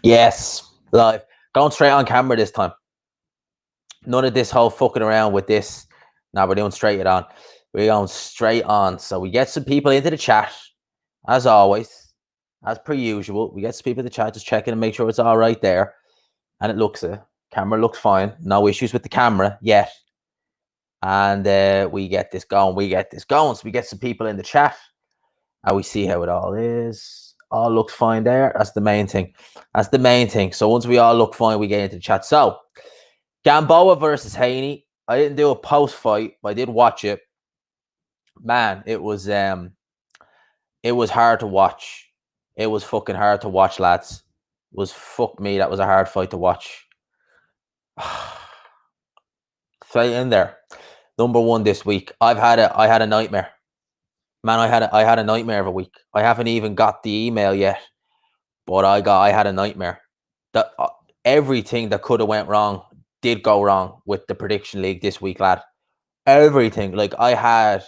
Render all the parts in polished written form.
Yes, live. Going straight on camera this time. None of this whole fucking around with this. Now we're doing straight on. We're going straight on. So we get some people into the chat, as always, as per usual. We get some people in the chat, just checking and make sure it's all right there. And it looks it. Camera looks fine. No issues with the camera yet. And we get this going. So we get some people in the chat. And we see how it all is. All looks fine there. That's the main thing. So once we all look fine, we get into the chat. So Gamboa versus Haney. I didn't do a post fight, but I did watch it. Man, it was hard to watch. It was fucking hard to watch, lads. It was fuck me. That was a hard fight to watch. Straight in there. Number one this week. I had a nightmare. Man, I had a nightmare of a week. I haven't even got the email yet, but I had a nightmare. That everything that could have went wrong did go wrong with the prediction league this week, lad. Everything. Like I had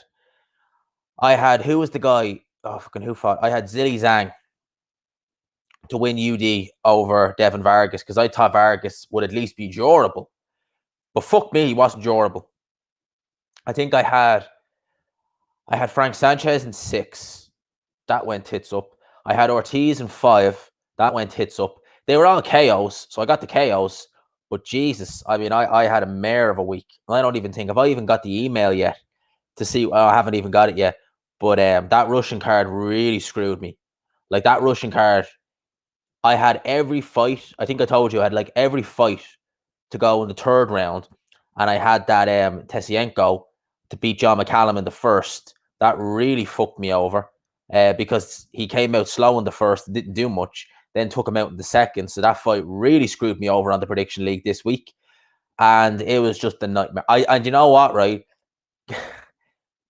who was the guy? Oh fucking who fought? I had Zilly Zhang to win UD over Devin Vargas because I thought Vargas would at least be durable, but fuck me, he wasn't durable. I think I had Frank Sanchez in 6. That went tits up. I had Ortiz in 5. That went tits up. They were all KOs, so I got the KOs. But Jesus, I mean, I had a mare of a week. I don't even think, have I even got the email yet to see? Well, I haven't even got it yet. But that Russian card really screwed me. Like that Russian card, I had every fight. I think I told you I had like every fight to go in the 3rd round. And I had that Tesienko to beat John McCallum in the 1st. That really fucked me over because he came out slow in the 1st and didn't do much, then took him out in the 2nd. So that fight really screwed me over on the prediction league this week. And it was just a nightmare. And you know what, right?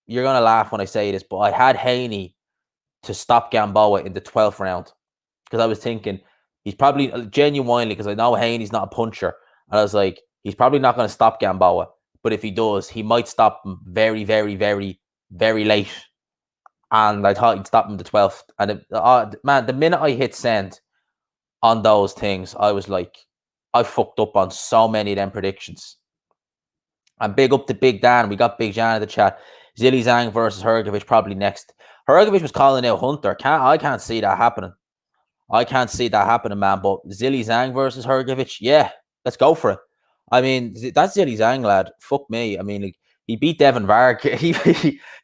You're going to laugh when I say this, but I had Haney to stop Gamboa in the 12th round because I was thinking he's probably genuinely, because I know Haney's not a puncher. And I was like, he's probably not going to stop Gamboa. But if he does, he might stop him very, very, very, very late. And I thought he'd stop him the 12th. And man, the minute I hit send on those things, I was like, I fucked up on so many of them predictions. And big up to Big Dan. We got Big Jan in the chat. Zilly Zhang versus Hrgovic probably next. Hrgovic was calling out Hunter. I can't see that happening. Man. But Zilly Zhang versus Hrgovic, yeah, let's go for it. I mean, that's Zilly Zhang, lad. Fuck me. I mean, like, he beat Devin Vargas.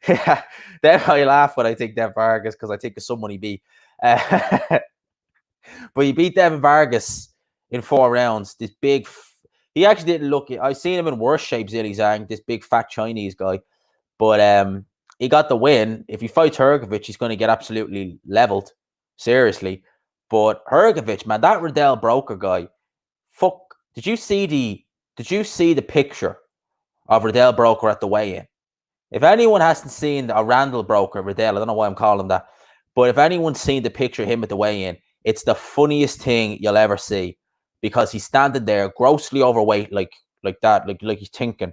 Then I laugh when I think Devin Vargas because I think of someone he beat. But he beat Devin Vargas in 4 rounds. This big, he actually didn't look. I've seen him in worse shape, Zilly Zhang, this big fat Chinese guy. But he got the win. If he fights Hrgovic, he's going to get absolutely leveled. Seriously. But Hrgovic, man, that Riddell Broker guy, fuck. Did you see the picture of Riddell Broker at the weigh-in? If anyone hasn't seen a Randall Broker, Riddell, I don't know why I'm calling him that, but if anyone's seen the picture of him at the weigh-in, it's the funniest thing you'll ever see because he's standing there grossly overweight, like that, like he's thinking.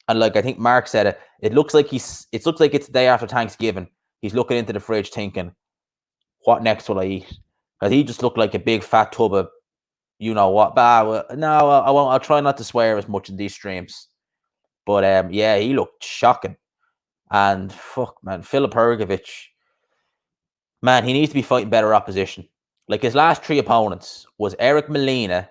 And like I think Mark said it, it looks like it's the day after Thanksgiving. He's looking into the fridge thinking, what next will I eat? Because he just looked like a big fat tub of, you know what? No, I won't. I'll try not to swear as much in these streams. But yeah, he looked shocking. And fuck, man, Filip Hrgovic, man, he needs to be fighting better opposition. Like his last 3 opponents was Eric Molina,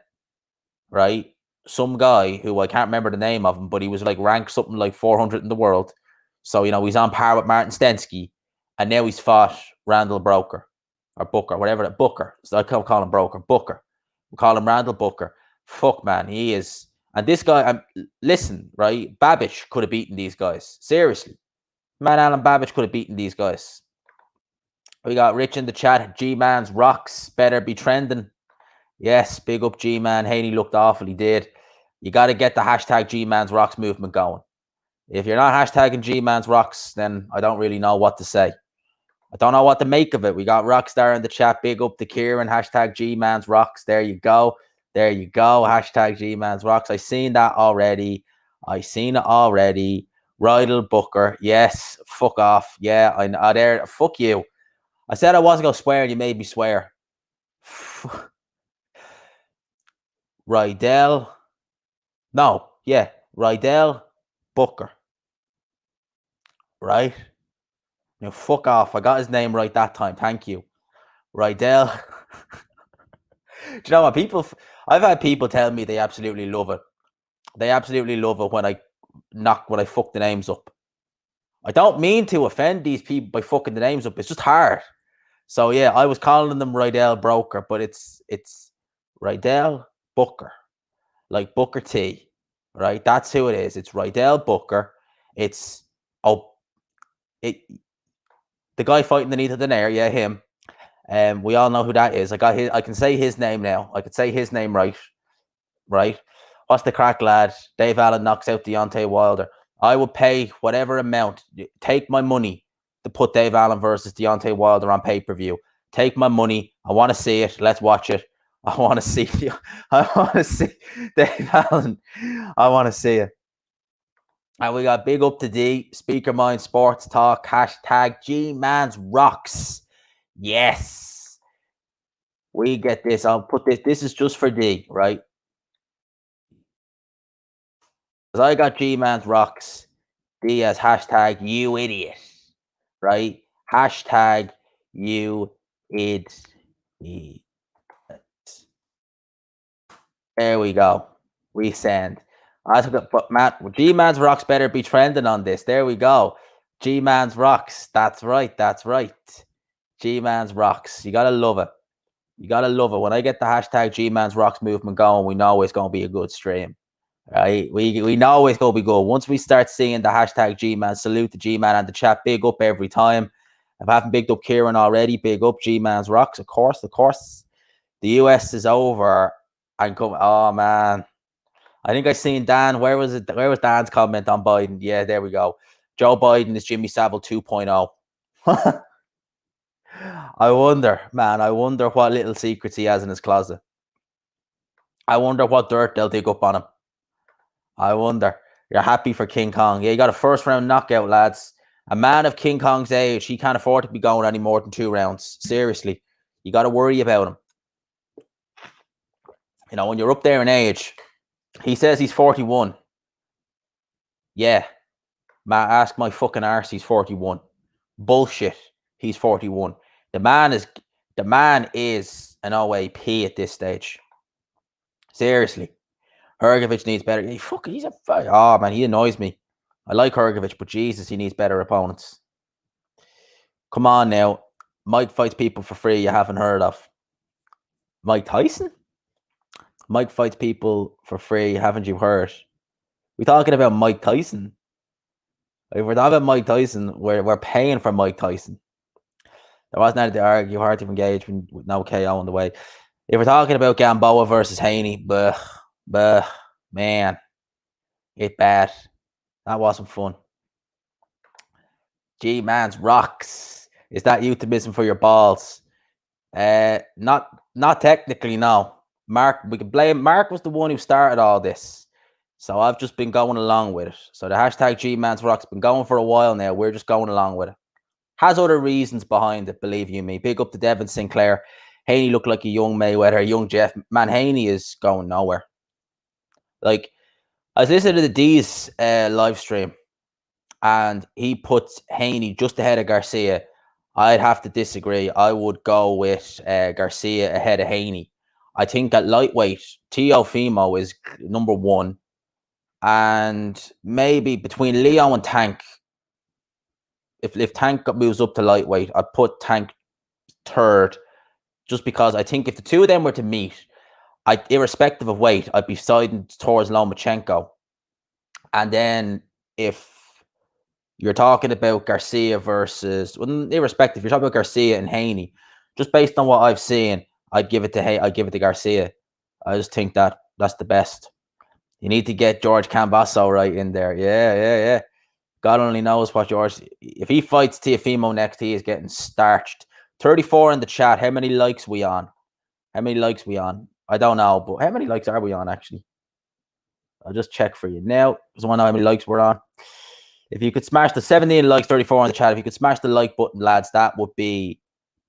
right? Some guy who I can't remember the name of him, but he was like ranked something like 400 in the world. So, you know, he's on par with Martin Stensky. And now he's fought Randall Broker or Booker, whatever. Booker. So I can't call him Broker. Booker. We call him Randall Booker. Fuck, man. He is. And this guy, listen, right? Babbage could have beaten these guys. Seriously. Man, Alan Babbage could have beaten these guys. We got Rich in the chat. G-Man's rocks better be trending. Yes, big up G-Man. Haney looked awful. He did. You got to get the hashtag G-Man's rocks movement going. If you're not hashtagging G-Man's rocks, then I don't really know what to say. I don't know what to make of it. We got Rockstar in the chat. Big up to Kieran. Hashtag G-Man's rocks. There you go. Hashtag G-Man's rocks. I seen that already. Rydell Booker. Yes. Fuck off. Yeah. I there. Fuck you. I said I wasn't going to swear and you made me swear. Rydell. No, yeah, Rydell Booker. Right? Now, fuck off. I got his name right that time. Thank you. Rydell. Do you know what? I've had people tell me they absolutely love it. They absolutely love it when I fuck the names up. I don't mean to offend these people by fucking the names up. It's just hard. So yeah, I was calling them Rydell Broker, but it's Rydell Booker, like Booker T, right? That's who it is. It's Rydell Booker. It's it the guy fighting the Nita Donaire, yeah, him. We all know who that is. I can say his name now. I could say his name right. Right? What's the crack, lad? Dave Allen knocks out Deontay Wilder. I would pay whatever amount. Take my money to put Dave Allen versus Deontay Wilder on pay-per-view. Take my money. I want to see it. Let's watch it. I want to see. I want to see Dave Allen. I want to see it. And we got big up to D. Speaker Mind Sports Talk. Hashtag G-Man's Rocks. Yes. We get this. I'll put this. This is just for D, right? Because I got G-Man's Rocks. D as hashtag you idiot. Right? Hashtag you idiot. There we go. We send. I took it, but Matt, G-Man's Rocks better be trending on this. There we go. G-Man's Rocks. That's right. That's right. G-Man's Rocks. You gotta love it. You gotta love it. When I get the hashtag G-Man's Rocks movement going, we know it's gonna be a good stream. Right? We know it's gonna be good. Once we start seeing the hashtag G-Man, salute to G-Man and the chat, big up every time. If I haven't bigged up Kieran already, big up G-Man's Rocks. Of course. The US is over. And come, oh man. I think I seen Dan. Where was it? Where was Dan's comment on Biden? Yeah, there we go. Joe Biden is Jimmy Savile 2.0. I wonder what little secrets he has in his closet. I wonder what dirt they'll dig up on him. I wonder. You're happy for King Kong. Yeah, you got a first round knockout, lads. A man of King Kong's age, he can't afford to be going any more than 2 rounds. Seriously. You got to worry about him. You know, when you're up there in age, he says he's 41. Yeah. Ask my fucking arse, he's 41. Bullshit. He's 41. The man is an OAP at this stage. Seriously. Hrgovic needs better. Oh man, he annoys me. I like Hrgovic, but Jesus, he needs better opponents. Come on now. Mike fights people for free you haven't heard of. Mike Tyson? Mike fights people for free, haven't you heard? We're talking about Mike Tyson. If we're talking about Mike Tyson, we're paying for Mike Tyson. There wasn't anything to argue, hard to engage with no KO on the way. If we're talking about Gamboa versus Haney, man, it bad. That wasn't fun. G-Man's Rocks. Is that euphemism for your balls? Not technically, no. Mark, we can blame. Mark was the one who started all this. So I've just been going along with it. So the hashtag G-Man's Rock's been going for a while now. We're just going along with it. Has other reasons behind it, believe you me. Big up to Devin Sinclair. Haney looked like a young Mayweather, a young Jeff. Man, Haney is going nowhere. Like, I was listening to the D's live stream, and he puts Haney just ahead of Garcia. I'd have to disagree. I would go with Garcia ahead of Haney. I think at lightweight, Teofimo is number 1. And maybe between Leo and Tank, if Tank moves up to lightweight, I'd put Tank 3rd, just because I think if the two of them were to meet, irrespective of weight, I'd be siding towards Lomachenko. And then if you're talking about Garcia versus, irrespective, if you're talking about Garcia and Haney, just based on what I've seen, I'd give it to Garcia. I just think that's the best. You need to get George Cambasso right in there. Yeah. God only knows what George... If he fights Teofimo next, he is getting starched. 34 in the chat. How many likes we on? I don't know, but how many likes are we on, actually? I'll just check for you now, because I want to know how many likes we're on. If you could smash the 17 likes, 34 in the chat, if you could smash the like button, lads, that would be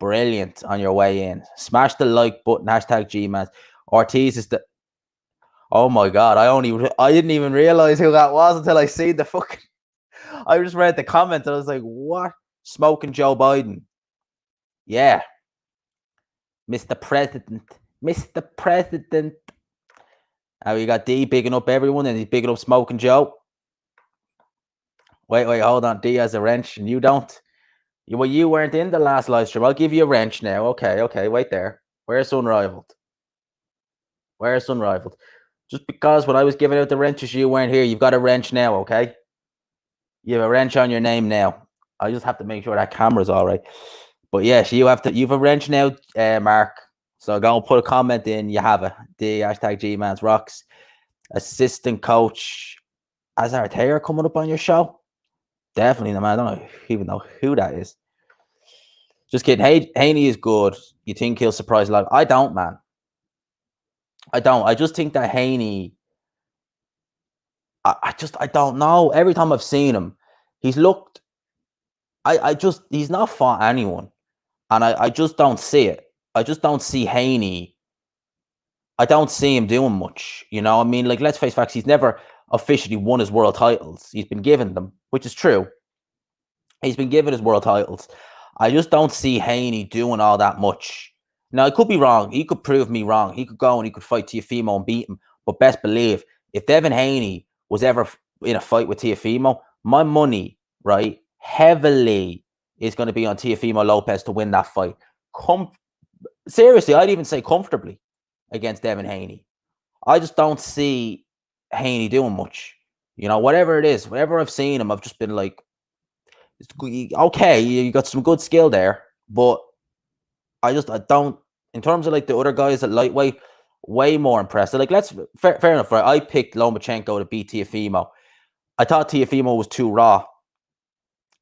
brilliant on your way in. Smash the like button, hashtag G-Man. Ortiz is the... Oh my god! I didn't even realize who that was until I see the fucking. I just read the comments and I was like, "What? Smoking Joe Biden? Yeah, Mr. President, Mr. President." You got D bigging up everyone and he's bigging up Smoking Joe. Wait, hold on. D has a wrench and you don't. You weren't in the last live stream. I'll give you a wrench now. Okay, wait there. Where's Unrivaled? Just because when I was giving out the wrenches, you weren't here. You've got a wrench now, okay? You have a wrench on your name now. I just have to make sure that camera's all right. But yes, you have a wrench now, Mark. So go and put a comment in. You have it. The hashtag Gmans rocks. Assistant coach Azar Taylor coming up on your show. Definitely, man. I don't even know who that is. Just kidding. Haney is good. You think he'll surprise a lot? I don't, man. I don't. I just think that Haney. I don't know. Every time I've seen him, he's looked. He's not fought anyone, and I just don't see it. I just don't see Haney. I don't see him doing much. You know, I mean, like, let's face facts. He's never officially won his world titles. He's been given them, which is true. He's been given his world titles. I just don't see Haney doing all that much. Now, I could be wrong. He could prove me wrong. He could go and he could fight Teofimo and beat him. But best believe, if Devin Haney was ever in a fight with Teofimo, my money, right, heavily is going to be on Teofimo Lopez to win that fight. Seriously, I'd even say comfortably against Devin Haney. I just don't see Haney doing much. You know, whatever it is, whenever I've seen him, I've just been like, okay, you got some good skill there, but I don't, in terms of like the other guys at lightweight, way more impressive. Like, fair enough, right? I picked Lomachenko to beat Teofimo. I thought Teofimo was too raw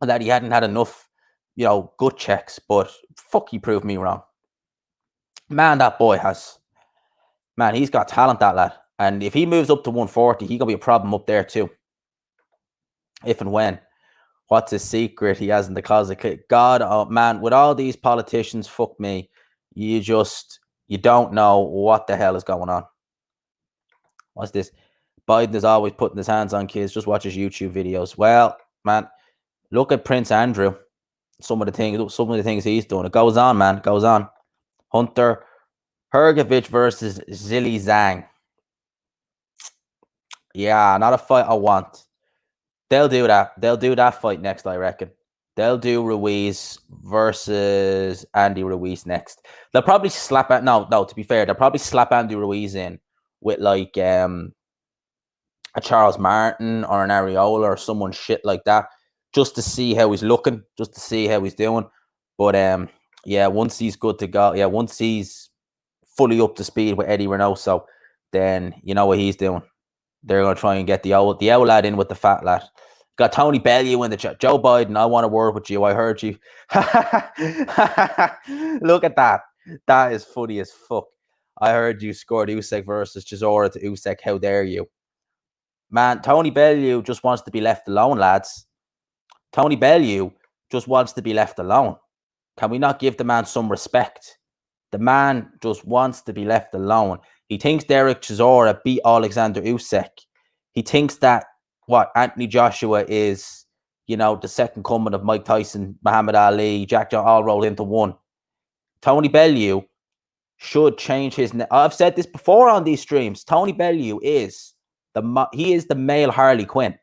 and that he hadn't had enough, you know, gut checks, but fuck, he proved me wrong. Man, that boy he's got talent, that lad. And if he moves up to 140, he's going to be a problem up there too. If and when. What's his secret he has in the closet? God, oh man, with all these politicians, fuck me, you don't know what the hell is going on. What's this? Biden is always putting his hands on kids. Just watch his YouTube videos. Well, man, look at Prince Andrew. Some of the things he's doing. It goes on, man. It goes on. Hunter Hrgovic versus Zhilei Zhang. Yeah, not a fight I want. They'll do that. They'll do that fight next, I reckon. They'll do Ruiz versus Andy Ruiz next. They'll probably slap it. No, to be fair, they'll probably slap Andy Ruiz in with like a Charles Martin or an Areola or someone shit like that, just to see how he's looking, just to see how he's doing. But yeah, once he's good to go, once he's fully up to speed with Eddie Reynoso, then you know what he's doing. They're going to try and get the old lad in with the fat lad. Got Tony Bellew in the chat. Joe Biden, I want a word with you. I heard you. Look at that. That is funny as fuck. I heard you scored Usyk versus Chisora to Usyk. How dare you? Man, Tony Bellew just wants to be left alone, lads. Tony Bellew just wants to be left alone. Can we not give the man some respect? The man just wants to be left alone. He thinks Derek Chisora beat Alexander Usyk. He thinks that Anthony Joshua is, you know, the second coming of Mike Tyson, Muhammad Ali, Jack John, all rolled into one. Tony Bellew should change his name. I've said this before on these streams. Tony Bellew is the male Harley Quinn,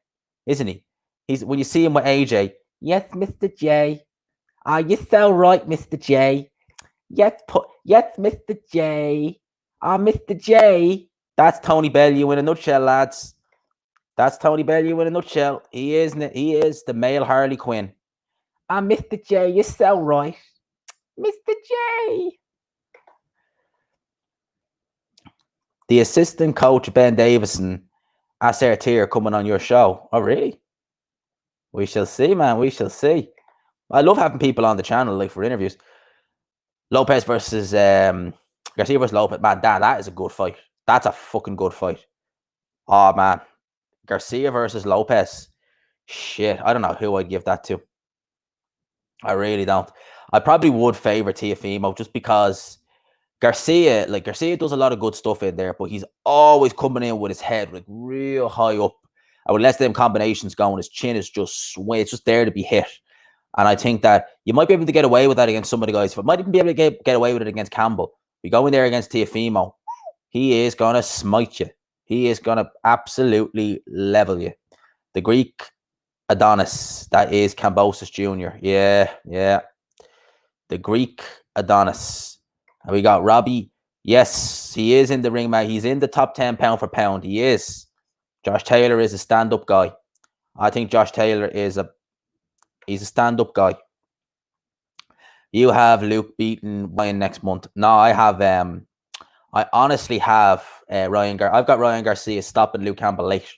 isn't he? When you see him with AJ, yes, Mr. J. You're so right, Mr. J. Yes, Mr. J. Mr. J. That's Tony Bellew in a nutshell, lads. That's Tony Bellew in a nutshell. He is the male Harley Quinn. Mr. J, you're so right. Mr. J. The assistant coach, Ben Davison, Assertier, coming on your show. Oh, really? We shall see, man. We shall see. I love having people on the channel, like, for interviews. Lopez versus Garcia versus Lopez. Man, that is a good fight. That's a fucking good fight. Oh, man. Garcia versus Lopez. Shit, I don't know who I'd give that to. I really don't. I probably would favor Teofimo just because Garcia does a lot of good stuff in there, but he's always coming in with his head like real high up. And with less of them combinations going, his chin is just sway. It's just there to be hit. And I think that you might be able to get away with that against some of the guys. But might even be able to get away with it against Campbell. We go in there against Teofimo, he is gonna smite you. He is gonna absolutely level you. The Greek Adonis, that is Kambosos Jr. Yeah. The Greek Adonis. And we got Robbie. Yes, he is in the ring, man. He's in the top 10 pound for pound. He is. Josh Taylor is a stand-up guy. I think Josh Taylor is he's a stand-up guy. You have Luke beating Ryan next month. No, I have I honestly have I've got Ryan Garcia stopping Luke Campbell late.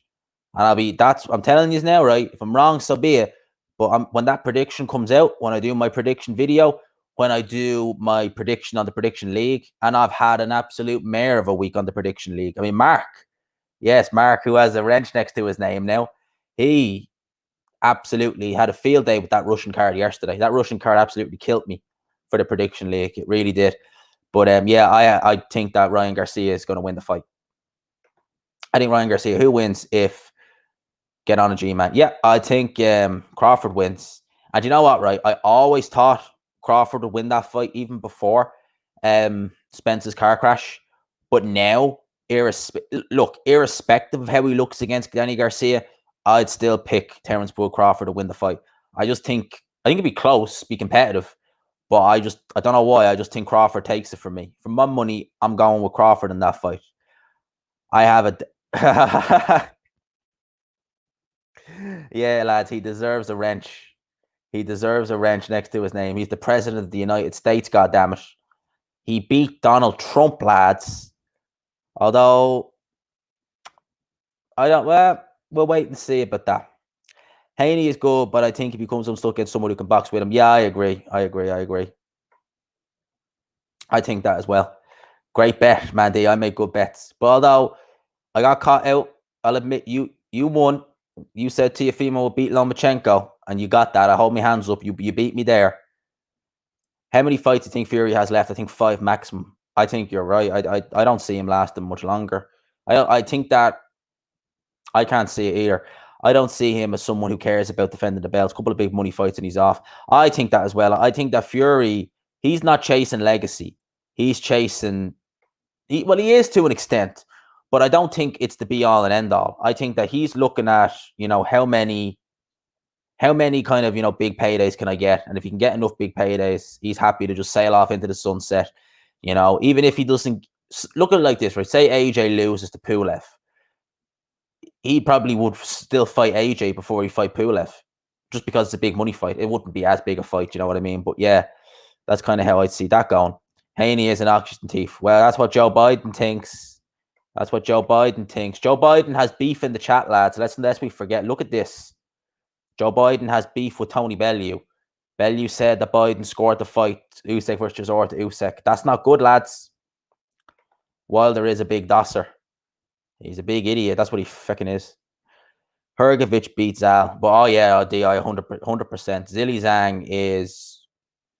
And I'm telling you now, right? If I'm wrong, so be it. But when that prediction comes out, when I do my prediction video, when I do my prediction on the prediction league, and I've had an absolute mare of a week on the prediction league. I mean, Mark, who has a wrench next to his name now, he absolutely had a field day with that Russian card yesterday. That Russian card absolutely killed me for the prediction league. It really did. But I think that Ryan Garcia is going to win the fight. I think Ryan Garcia, who wins if get on a G-man? Yeah, I think Crawford wins. And you know what, right? I always thought Crawford would win that fight even before Spence's car crash. But now, irrespective of how he looks against Danny Garcia, I'd still pick Terence Bull Crawford to win the fight. I think it'd be close, be competitive. But I don't know why. I just think Crawford takes it from me. For my money, I'm going with Crawford in that fight. I have it. Yeah, lads, he deserves a wrench. He deserves a wrench next to his name. He's the president of the United States, goddammit. He beat Donald Trump, lads. Although, we'll wait and see about that. Haney is good, but I think if he comes unstuck against someone who can box with him, yeah, I agree. I think that as well. Great bet, Mandy. I make good bets. But although I got caught out, I'll admit you won. You said Teofimo will beat Lomachenko, and you got that. I hold my hands up. You beat me there. How many fights do you think Fury has left? I think 5 maximum. I think you're right. I don't see him lasting much longer. I think that I can't see it either. I don't see him as someone who cares about defending the belts. A couple of big money fights and he's off. I think that as well. I think that Fury, he's not chasing legacy. He's chasing... he is to an extent, but I don't think it's the be-all and end-all. I think that he's looking at, how many kind of, big paydays can I get? And if he can get enough big paydays, he's happy to just sail off into the sunset. Even if he doesn't... look at it like this, right? Say AJ loses to Pulev. He probably would still fight AJ before he fight Pulev, just because it's a big money fight. It wouldn't be as big a fight, you know what I mean? But yeah, that's kind of how I'd see that going. Haney is an oxygen thief. Well, that's what Joe Biden thinks. Joe Biden has beef in the chat, lads. Let's we forget. Look at this. Joe Biden has beef with Tony Bellew. Bellew said that Biden scored the fight, Usyk versus Usyk. That's not good, lads. Wilder is a big dosser. He's a big idiot. That's what he fucking is. Hrgovic beats Al. But oh yeah, DI 100%. Zhilei Zhang is...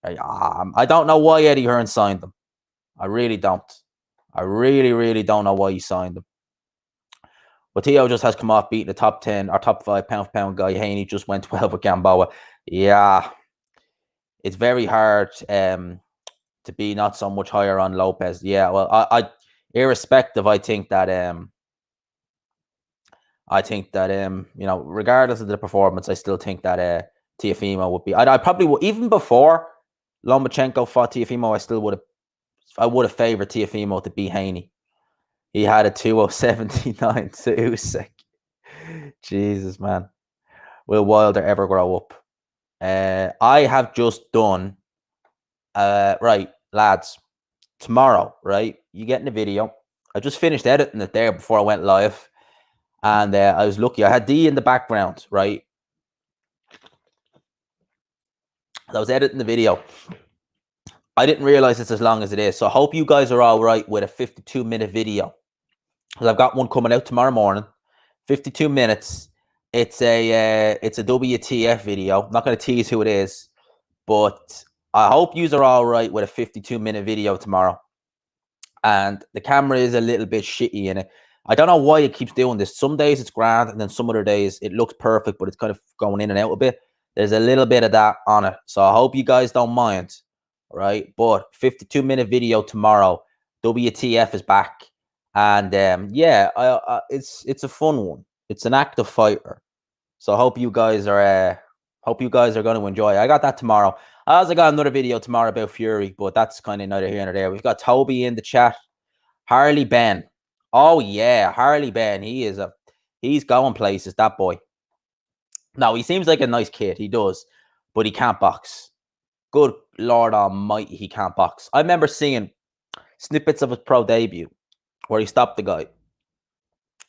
I don't know why Eddie Hearn signed him. I really don't. I really, really don't know why he signed him. But Teo just has come off beating the top 10 or top 5 pound for pound guy. Haney just went 12 with Gamboa. Yeah. It's very hard to be not so much higher on Lopez. Yeah, well, I irrespective, I think that regardless of the performance, I still think that Teofimo would be. I probably would, even before Lomachenko fought Teofimo, I would have favored Teofimo to beat Haney. He had a 2:79 to Usyk. Jesus, man. Will Wilder ever grow up? I have just done right, lads. Tomorrow, right? You getting the video? I just finished editing it there before I went live. And I was lucky. I had D in the background, right? I was editing the video. I didn't realize it's as long as it is. So I hope you guys are all right with a 52-minute video. Because I've got one coming out tomorrow morning. 52 minutes. It's a WTF video. I'm not going to tease who it is. But I hope you are all right with a 52-minute video tomorrow. and the camera is a little bit shitty in it. I don't know why it keeps doing this. Some days it's grand, and then some other days it looks perfect, but it's kind of going in and out a bit. There's a little bit of that on it, so I hope you guys don't mind, right? But 52-minute video tomorrow. WTF is back, and yeah, it's a fun one. It's an active fighter, so I hope you guys are going to enjoy it. I got that tomorrow. I also got another video tomorrow about Fury, but that's kind of neither here nor there. We've got Toby in the chat. Harley Ben. Oh yeah, Harley Ben. He's going places, that boy. No, he seems like a nice kid. He does, but he can't box. Good Lord Almighty, he can't box. I remember seeing snippets of his pro debut where he stopped the guy,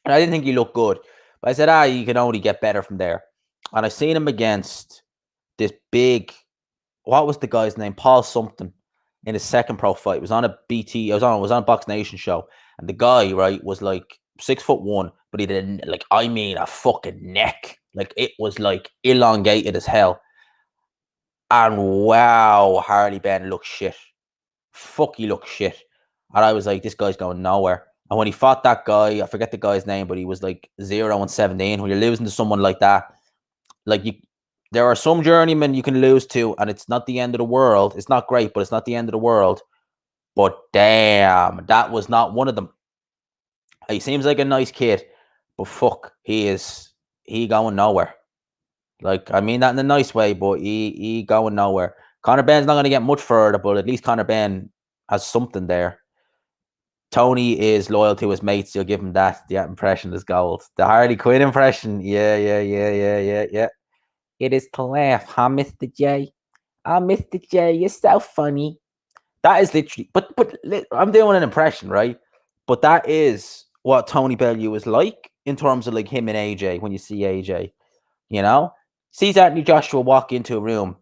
and I didn't think he looked good. But I said, you can only get better from there. And I seen him against this big, what was the guy's name? Paul something in his second pro fight. It was on a BT. It was on a Box Nation show, and the guy, right, was like 6'1", but he didn't a fucking neck. Like it was like elongated as hell. And wow, Harley Ben looks shit. Fuck, he looks shit. And I was like, this guy's going nowhere. And when he fought that guy, I forget the guy's name, but he was like 0-17. When you're losing to someone like that, there are some journeymen you can lose to, and it's not the end of the world. It's not great, but it's not the end of the world. But damn, that was not one of them. He seems like a nice kid, but fuck, he going nowhere. Like, I mean that in a nice way, but he going nowhere. Conor Ben's not going to get much further, but at least Conor Ben has something there. Tony is loyal to his mates. You'll give him that. The impression is gold. The Harley Quinn impression. Yeah. It is to laugh, huh, Mr. J? Oh, Mr. J, you're so funny. That is literally, but I'm doing an impression, right? But that is what Tony Bellew is like in terms of like him and AJ. When you see AJ, you know, sees Anthony Joshua walk into a room,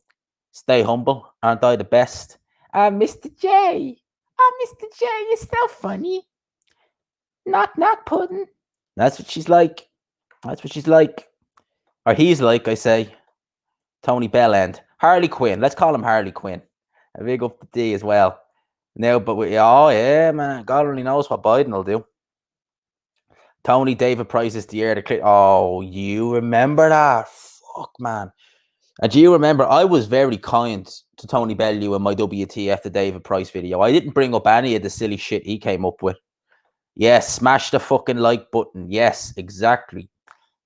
stay humble, aren't I the best? Mr. J, Mr. J, you're so funny. Knock knock pudding. That's what she's like. That's what she's like, or he's like. I say, Tony Bellend, Harley Quinn. Let's call him Harley Quinn. A big up the D as well. Now, but oh yeah, man, God only knows what Biden will do. Tony David Price is the heir to. Oh, you remember that? Fuck, man. And do you remember? I was very kind to Tony Bellew in my WTF the David Price video. I didn't bring up any of the silly shit he came up with. Yes, smash the fucking like button. Yes, exactly.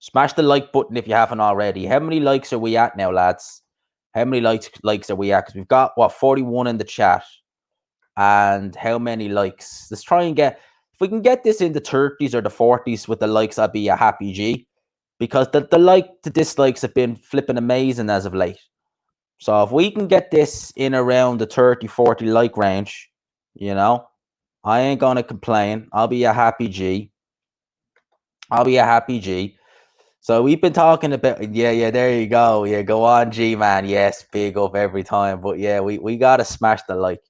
Smash the like button if you haven't already. How many likes are we at now, lads? How many likes are we at? Because we've got, 41 in the chat. And how many likes? Let's try and get, if we can get this in the 30s or the 40s with the likes, I'd be a happy G. Because the dislikes have been flipping amazing as of late. So if we can get this in around the 30, 40 like range, I ain't going to complain. I'll be a happy G. So we've been talking about, yeah, there you go. Yeah, go on, G-man. Yes, big up every time. But yeah, we got to smash the like.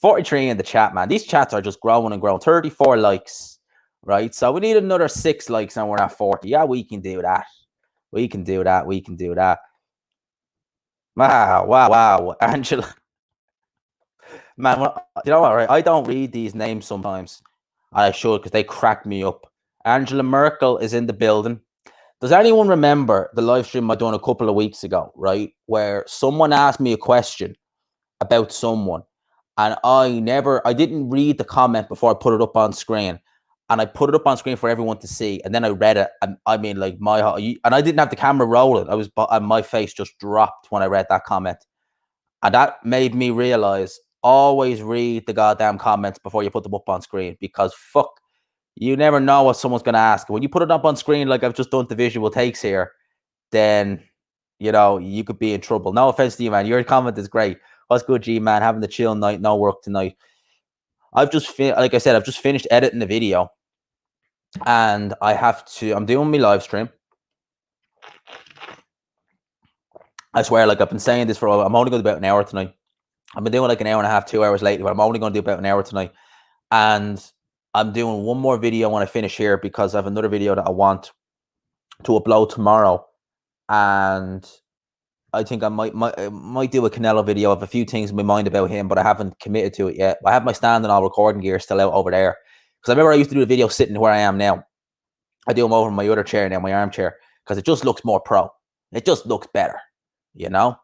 43 in the chat, man. These chats are just growing and growing. 34 likes, right? So we need another 6 likes and we're at 40. Yeah, we can do that. We can do that. Wow. Angela. Man, you know what, right? I don't read these names sometimes. I should, because they crack me up. Angela Merkel is in the building. Does anyone remember the live stream I done a couple of weeks ago, right? Where someone asked me a question about someone, and I didn't read the comment before I put it up on screen. And I put it up on screen for everyone to see. And then I read it. And I mean, like, and I didn't have the camera rolling. My face just dropped when I read that comment. And that made me realize, always read the goddamn comments before you put them up on screen. Because fuck, you never know what someone's going to ask. When you put it up on screen, like I've just done the visual takes here, then, you could be in trouble. No offense to you, man. Your comment is great. What's good, G-man? Having the chill night, no work tonight. I've just finished editing the video. And I'm doing my live stream. I swear, like I've been saying this I'm only going to do about an hour tonight. I've been doing like an hour and a half, 2 hours lately, but I'm only going to do about an hour tonight. And I'm doing one more video when I finish here, because I have another video that I want to upload tomorrow. And I think I might do a Canelo video. I have a few things in my mind about him, but I haven't committed to it yet. I have my stand and all recording gear still out over there. Because I remember I used to do the video sitting where I am now. I do them over in my other chair now, my armchair, because it just looks more pro. It just looks better, you know?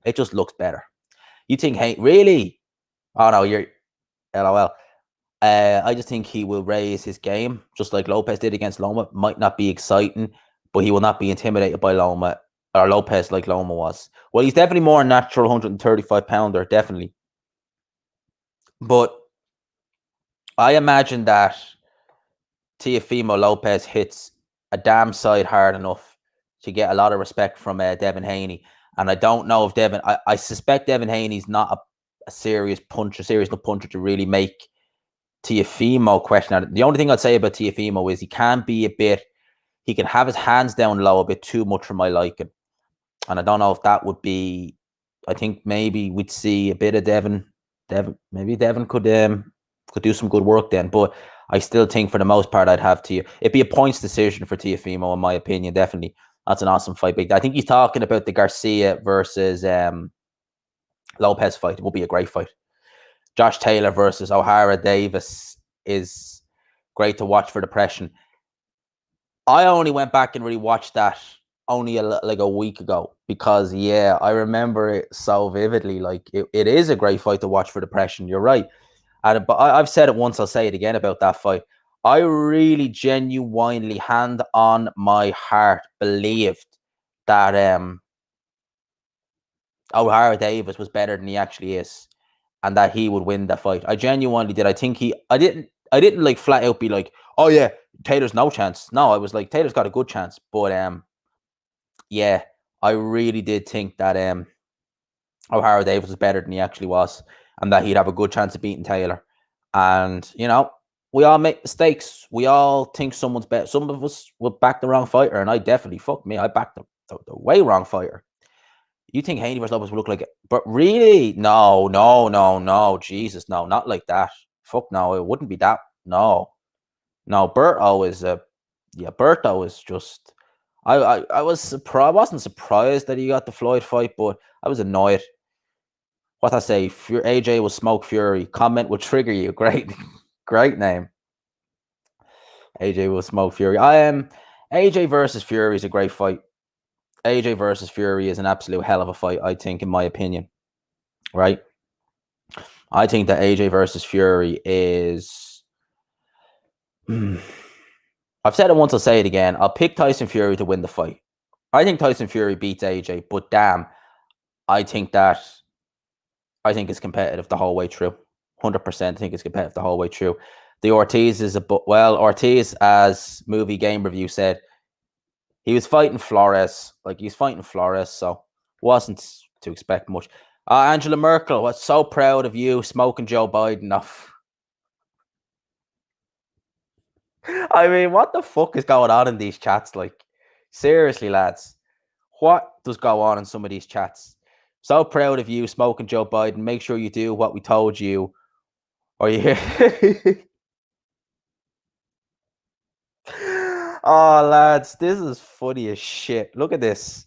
It just looks better. You think, hey, really? Oh, no, you're LOL. I just think he will raise his game, just like Lopez did against Loma. Might not be exciting, but he will not be intimidated by Loma or Lopez like Loma was. Well, he's definitely more a natural 135 pounder, definitely. But I imagine that Teofimo Lopez hits a damn side hard enough to get a lot of respect from Devin Haney. And I don't know if Devin, I suspect Devin Haney's not a serious puncher, serious enough puncher to really make Teofimo question it. The only thing I'd say about Teofimo is he can be a bit, he can have his hands down low a bit too much for my liking. And I don't know if that would be, I think maybe we'd see a bit of Devin. Maybe Devin could do some good work then. But I still think for the most part I'd have it'd be a points decision for Teofimo in my opinion, definitely. That's an awesome fight. But I think he's talking about the Garcia versus Lopez fight. It will be a great fight. Josh Taylor versus O'Hara Davis is great to watch for depression. I only went back and rewatched that only like a week ago because, yeah, I remember it so vividly. Like, it is a great fight to watch for depression. You're right. But I've said it once, I'll say it again about that fight. I really genuinely, hand on my heart, believed that O'Hara Davis was better than he actually is, and that he would win that fight. I genuinely did. I think I didn't like flat out be like, oh yeah, Taylor's no chance. No, I was like, Taylor's got a good chance. But yeah, I really did think that O'Hara Davis was better than he actually was, and that he'd have a good chance of beating Taylor. And we all make mistakes. We all think someone's better. Some of us will back the wrong fighter, and I definitely, fuck me, I backed the way wrong fighter. You think Haney versus Lopez would look like it? But really, no, Jesus, no, not like that. Fuck no, it wouldn't be that. No, Berto is Berto is just. I was surprised. I wasn't surprised that he got the Floyd fight, but I was annoyed. What I say, AJ was Smoke Fury. Comment will trigger you. Great, great name. AJ will Smoke Fury. AJ versus Fury is a great fight. AJ versus Fury is an absolute hell of a fight, I think, in my opinion. Right? I think that AJ versus Fury is. I've said it once, I'll say it again. I'll pick Tyson Fury to win the fight. I think Tyson Fury beats AJ, but damn, I think it's competitive the whole way through. 100% think it's competitive the whole way through. The Ortiz is Ortiz, as Movie Game Review said, he was fighting Flores. Like, he's fighting Flores, so wasn't to expect much. Angela Merkel, was so proud of you smoking Joe Biden off. I mean, what the fuck is going on in these chats? Like, seriously, lads, what does go on in some of these chats? So proud of you smoking Joe Biden. Make sure you do what we told you. Or you hear? Oh, lads, this is funny as shit. Look at this.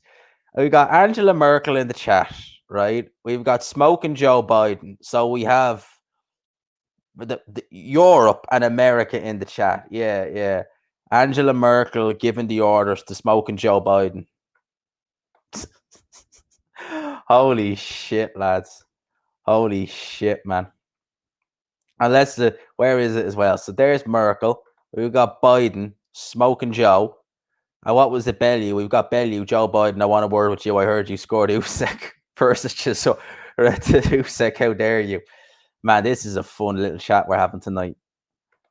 We got Angela Merkel in the chat, right? We've got smoking Joe Biden. So we have the Europe and America in the chat. Yeah. Angela Merkel giving the orders to smoking Joe Biden. Holy shit, lads. Holy shit, man. And where is it as well? So there's Merkel. We've got Biden smoking Joe. And what was the Bellew? We've got Bellew, Joe Biden. I want a word with you. I heard you scored Usyk versus Chisholm. Usyk, how dare you? Man, this is a fun little chat we're having tonight.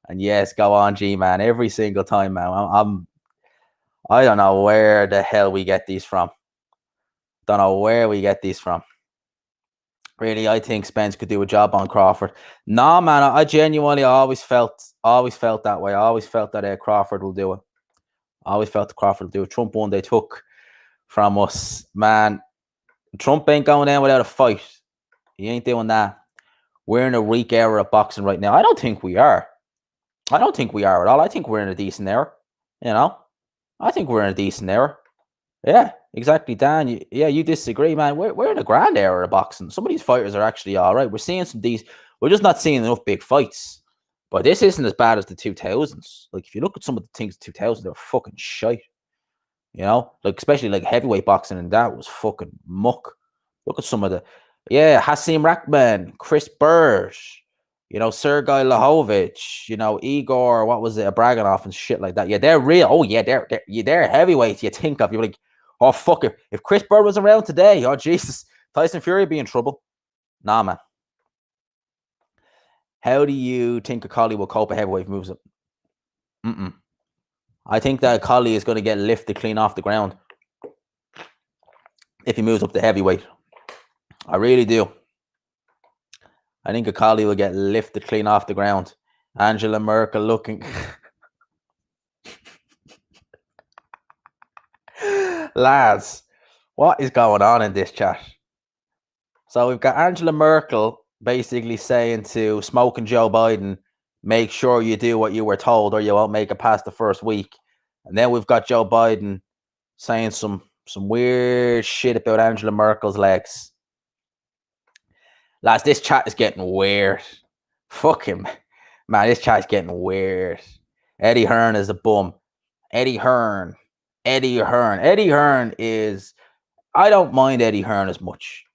And yes, go on, G-man. Every single time, man. I don't know where the hell we get these from. Really, I think Spence could do a job on Crawford. Nah, man, I genuinely always felt that way. I always felt that Crawford will do it. Trump won, they took from us. Man, Trump ain't going down without a fight. He ain't doing that. We're in a weak era of boxing right now. I don't think we are. at all. I think we're in a decent era. I think we're in a decent era. Yeah. Exactly, Dan. You disagree, man. We're in a grand era of boxing. Some of these fighters are actually all right. We're seeing some of these. We're just not seeing enough big fights. But this isn't as bad as the 2000s. Like, if you look at some of the things 2000s, they're fucking shite. You know, like especially like heavyweight boxing, and that was fucking muck. Look at some of the, Hasim Rahman, Chris Bird, Sergey Lahovich, Igor, what was it, Braganov and shit like that. Yeah, they're real. Oh yeah, they're heavyweights. You think of, you're like, oh fuck it. If Chris Bird was around today, oh Jesus, Tyson Fury would be in trouble. Nah, man. How do you think a Collie will cope a heavyweight moves up? I think that Collie is going to get lifted clean off the ground if he moves up to heavyweight. I really do. I think a Collie will get lifted clean off the ground. Angela Merkel looking. Lads, what is going on in this chat? So we've got Angela Merkel basically saying to smoking Joe Biden, make sure you do what you were told or you won't make it past the first week. And then we've got Joe Biden saying some weird shit about Angela Merkel's legs. Lads, this chat is getting weird. Fuck him. Man, this chat's getting weird. Eddie Hearn is a bum. Eddie Hearn is... I don't mind Eddie Hearn as much.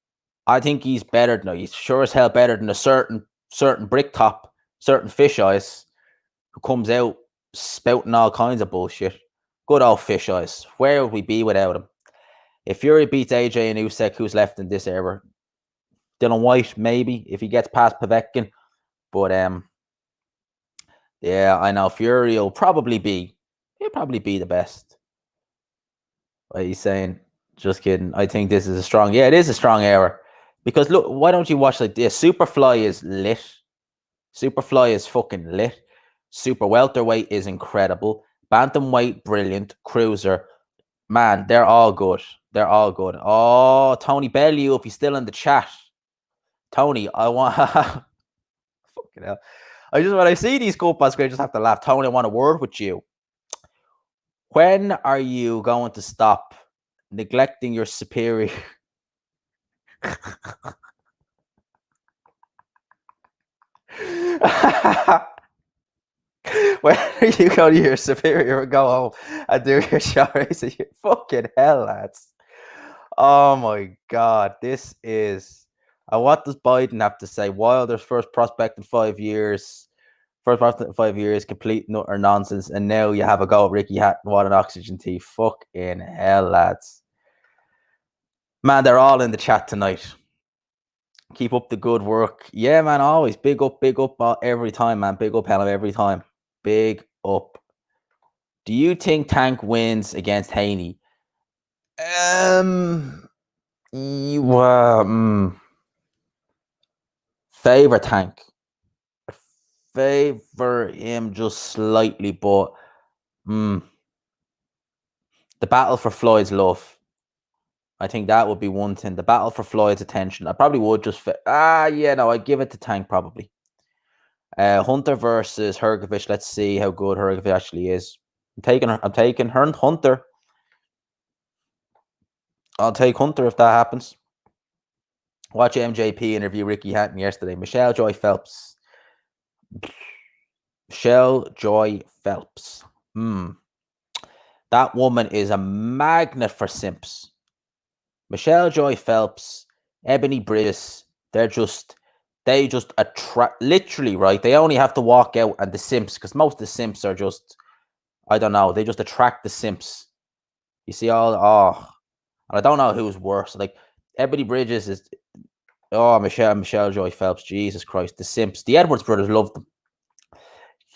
I think he's better than... He's sure as hell better than a certain brick top, certain fish eyes, who comes out spouting all kinds of bullshit. Good old fish eyes. Where would we be without him? If Fury beats AJ and Usyk, who's left in this era? Dylan White, maybe, if he gets past Povetkin. But yeah, I know Fury will probably be the best. What are you saying? Just kidding. I think this is a strong... Yeah, it is a strong era. Because look, why don't you watch like this? Superfly is lit. Superfly is fucking lit. Super welterweight is incredible. Bantamweight, brilliant. Cruiser, man, they're all good. They're all good. Oh, Tony Bellew, if he's still in the chat. Tony, I want... fucking hell. When I see these cool on screen, I just have to laugh. Tony, I want a word with you. When are you going to stop neglecting your superior? When are you going to your superior and go home and do your show? You fucking hell, lads. Oh my God. This is... what does Biden have to say? Wilder's first prospect in 5 years. First prospect in 5 years, complete nutter nonsense. And now you have a go at Ricky Hatton. What an oxygen tea. Fucking hell, lads. Man, they're all in the chat tonight. Keep up the good work. Yeah, man, always. Big up every time, man. Big up, Helen, every time. Big up. Do you think Tank wins against Haney? Favor Tank. Favor him just slightly, but the battle for Floyd's love. I think that would be one thing. The battle for Floyd's attention. I probably would just... I'd give it to Tank probably. Hunter versus Hrgovic. Let's see how good Hrgovic actually is. I'm taking Hunter. I'll take Hunter if that happens. Watch MJP interview Ricky Hatton yesterday. Michelle Joy Phelps. That woman is a magnet for simps. Michelle Joy Phelps, Ebony Bridges, they just attract... Literally, right? They only have to walk out and the simps, because most of the simps are just... I don't know. They just attract the simps. You see all... and I don't know who's worse. Like, Ebony Bridges is... Michelle Joy Phelps. Jesus Christ. The simps. The Edwards brothers loved them.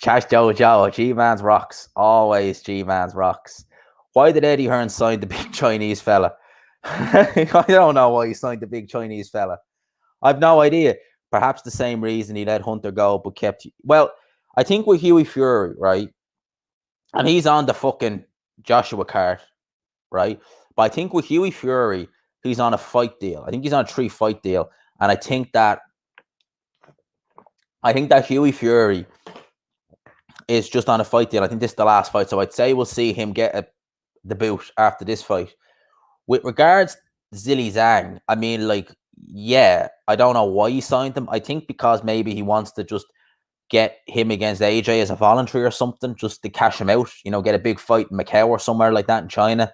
Chash Joe. G-Man's rocks. Always G-Man's rocks. Why did Eddie Hearn sign the big Chinese fella? I don't know why he signed the big Chinese fella. I've no idea. Perhaps the same reason he let Hunter go, but kept... Well, I think with Hughie Fury, right? And he's on the fucking Joshua card, right? But I think with Hughie Fury, he's on a fight deal. I think he's on a 3-fight deal. And I think that Hughie Fury is just on a fight deal. I think this is the last fight. So I'd say we'll see him get the boot after this fight. with regards to Zilly Zhang, I mean, like, yeah, I don't know why he signed him. I think because maybe he wants to just get him against AJ as a voluntary or something, just to cash him out. Get a big fight in Macau or somewhere like that in China.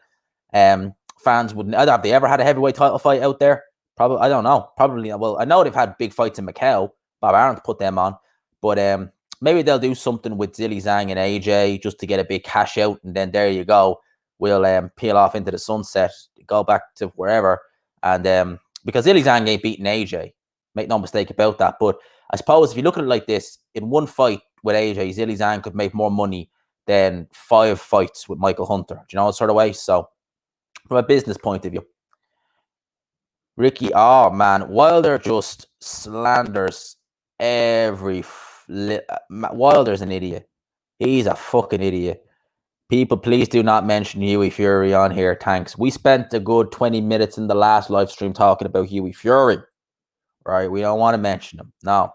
Fans wouldn't. Have they ever had a heavyweight title fight out there? Probably. I don't know. Probably. Well, I know they've had big fights in Macau. Bob Arum put them on, but maybe they'll do something with Zilly Zhang and AJ just to get a big cash out, and then there you go. We'll peel off into the sunset, go back to wherever, and because Zilly Zhang ain't beating AJ, make no mistake about that. But I suppose if you look at it like this, in one fight with AJ, Zilly Zhang could make more money than 5 fights with Michael Hunter. Do you know what sort of way? So, from a business point of view, Ricky, oh man, Wilder just slanders every. Wilder's an idiot. He's a fucking idiot. People, please do not mention Hughie Fury on here. Thanks. We spent a good 20 minutes in the last live stream talking about Hughie Fury. Right? We don't want to mention him. No.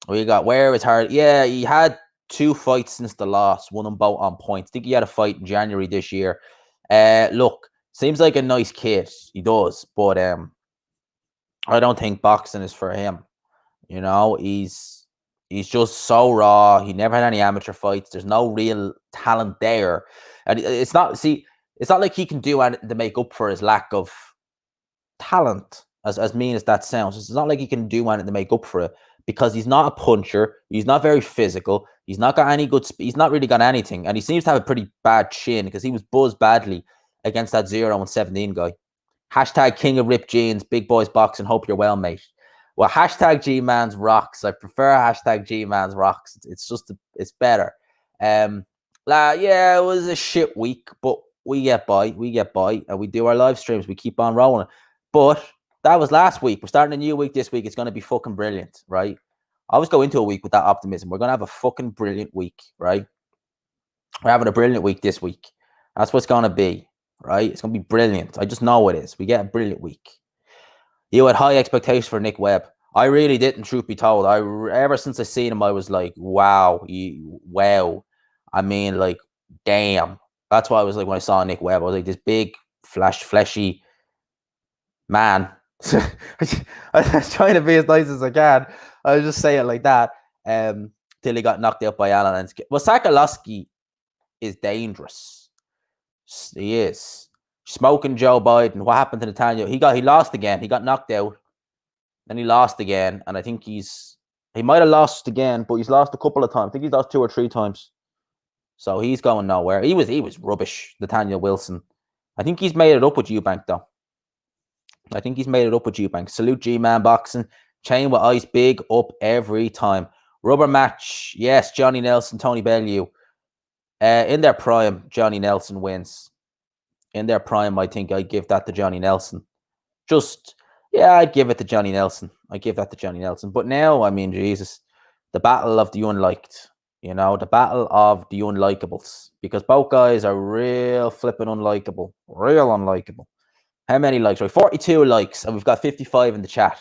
We got where is hard. Yeah, he had 2 fights since the loss, won them both on points. I think he had a fight in January this year. Look, seems like a nice kid. He does, but I don't think boxing is for him. He's just so raw. He never had any amateur fights. There's no real talent there, and it's not like he can do anything to make up for his lack of talent. As mean as that sounds, it's not like he can do anything to make up for it, because he's not a puncher. He's not very physical. He's not got any good speed. He's not really got anything, and he seems to have a pretty bad chin because he was buzzed badly against that 0-17 guy. Hashtag King of Ripped Jeans, Big Boys Boxing. Hope you're well, mate. Well, hashtag G-Man's rocks. I prefer hashtag G-Man's rocks. It's better. Yeah, it was a shit week, but we get by, and we do our live streams. We keep on rolling. But that was last week. We're starting a new week this week. It's going to be fucking brilliant, right? I always go into a week with that optimism. We're going to have a fucking brilliant week, right? We're having a brilliant week this week. That's what's going to be, right? It's going to be brilliant. I just know it is. We get a brilliant week. You had high expectations for Nick Webb. I really didn't, truth be told. Ever since I seen him, I was like, wow. Wow. I mean, like, damn. That's why I was like, when I saw Nick Webb, I was like, this big, fleshy man. I was trying to be as nice as I can. I was just saying it like that. Till he got knocked out by Allen. Well, Sakalowski is dangerous. He is. Smoking Joe Biden. What happened to Nathaniel? He lost again. He got knocked out. Then he lost again. And I think he might have lost again, but he's lost a couple of times. I think he's lost 2 or 3 times. So he's going nowhere. He was rubbish, Nathaniel Wilson. I think he's made it up with Eubank, though. I think he's made it up with Eubank. Salute G-Man Boxing. Chain with ice, big up every time. Rubber match. Yes, Johnny Nelson, Tony Bellew. In their prime, Johnny Nelson wins. In their prime, I think I'd give that to Johnny Nelson. I'd give it to Johnny Nelson. But now, I mean, Jesus, the battle of the unliked. The battle of the unlikables. Because both guys are real flipping unlikable. Real unlikable. How many likes? Right, 42 likes, and we've got 55 in the chat.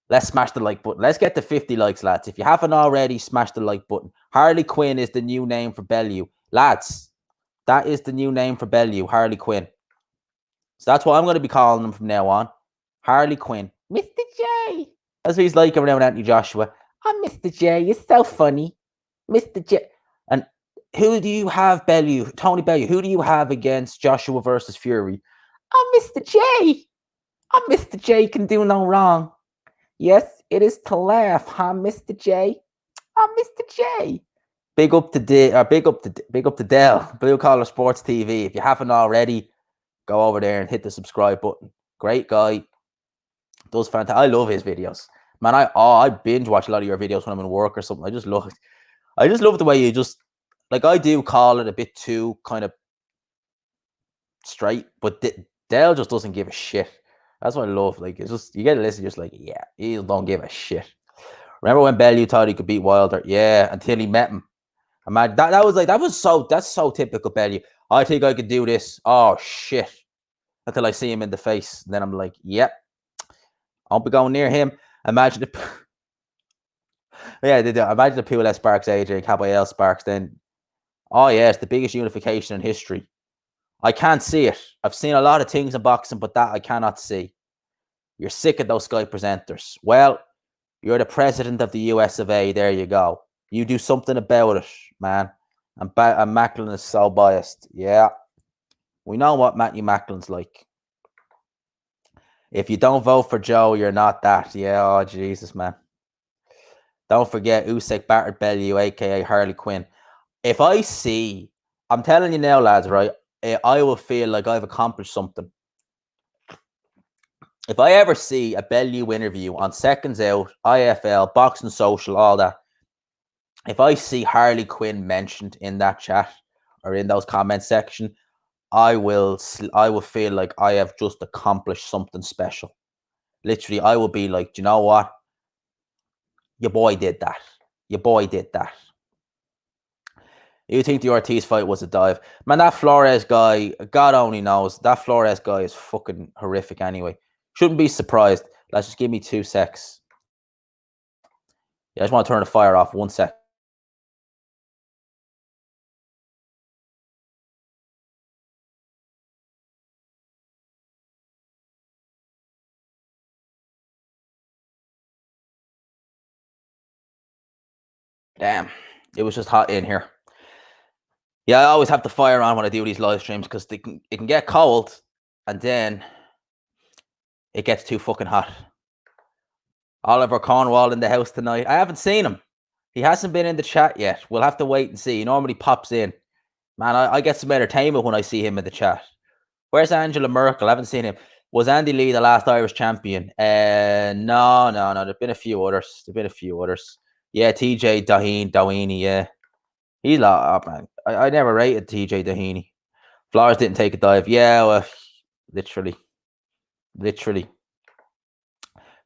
Let's smash the like button. Let's get to 50 likes, lads. If you haven't already, smash the like button. Harley Quinn is the new name for Bellew. Lads, that is the new name for Bellew, Harley Quinn. So that's what I'm going to be calling him from now on. Harley Quinn. Mr. J. That's what he's like around Anthony Joshua. I'm Mr. J. You're so funny. Mr. J. And who do you have, Bellew? Tony Bellew. Who do you have against Joshua versus Fury? I'm Mr. J. I'm Mr. J. Can do no wrong. Yes, it is to laugh, huh, Mr. J? I'm Mr. J. Big up to Dell, Blue Collar Sports TV. If you haven't already, go over there and hit the subscribe button. Great guy. Does fantastic. I love his videos. Man, I binge watch a lot of your videos when I'm in work or something. I just love it. I just love the way you just, like, I do call it a bit too kind of straight, but Dell just doesn't give a shit. That's what I love. Like, it's just, you get to listen, just like, yeah, he don't give a shit. Remember when Bellew thought he could beat Wilder? Yeah, until he met him. Imagine that's so typical Bellew. I think I could do this. Oh shit. Until I see him in the face. And then I'm like, yep. I'll be going near him. Imagine the imagine the people that sparks AJ and Caballero sparks then. Oh yeah, it's the biggest unification in history. I can't see it. I've seen a lot of things in boxing, but that I cannot see. You're sick of those Sky presenters. Well, you're the president of the US of A. There you go. You do something about it, man. And Macklin is so biased. Yeah. We know what Matthew Macklin's like. If you don't vote for Joe, you're not that. Yeah, oh Jesus, man. Don't forget Usyk battered Bellew, aka Harley Quinn. If I see, I'm telling you now, lads, right? I will feel like I've accomplished something. If I ever see a Bellew interview on Seconds Out, IFL, Boxing Social, all that, if I see Harley Quinn mentioned in that chat or in those comment section, I will feel like I have just accomplished something special. Literally, I will be like, do you know what? Your boy did that. Your boy did that. You think the Ortiz fight was a dive? Man, that Flores guy, God only knows. That Flores guy is fucking horrific anyway. Shouldn't be surprised. Let's just give me 2 secs. Yeah, I just want to turn the fire off. 1 sec. Damn. It was just hot in here. Yeah, I always have the fire on when I do these live streams because it can get cold and then it gets too fucking hot. Oliver Cornwall in the house tonight. I haven't seen him. He hasn't been in the chat yet. We'll have to wait and see. He normally pops in. Man, I get some entertainment when I see him in the chat. Where's Angela Merkel? I haven't seen him. Was Andy Lee the last Irish champion? No. There've been a few others. Yeah, TJ Doheny, yeah. He's like, oh, man. I never rated TJ Doheny. Flores didn't take a dive. Yeah, well, literally.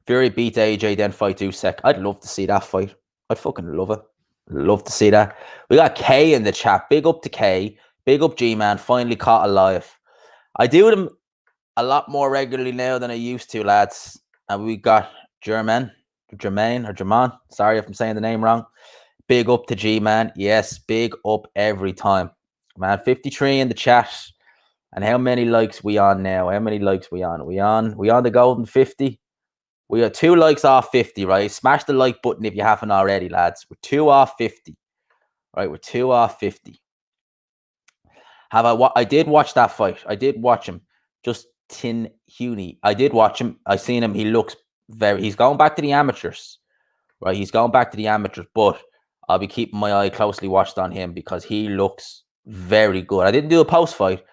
Fury beat AJ, then fight Usyk. I'd love to see that fight. I'd fucking love it. Love to see that. We got K in the chat. Big up to K. Big up G-Man. Finally caught alive. I do them a lot more regularly now than I used to, lads. And we got Jermaine. Sorry if I'm saying the name wrong. Big up to G-Man. Yes, big up every time. Man, 53 in the chat. And how many likes we on now? How many likes we on? We on the golden 50? We are 2 likes off 50, right? Smash the like button if you haven't already, lads. We're 2 off 50. Right, we're 2 off 50. I did watch that fight. I did watch him. Justin Haney. I did watch him. I seen him. He looks he's going back to the amateurs. Right, he's going back to the amateurs, but I'll be keeping my eye closely watched on him because he looks very good. I didn't do a post fight,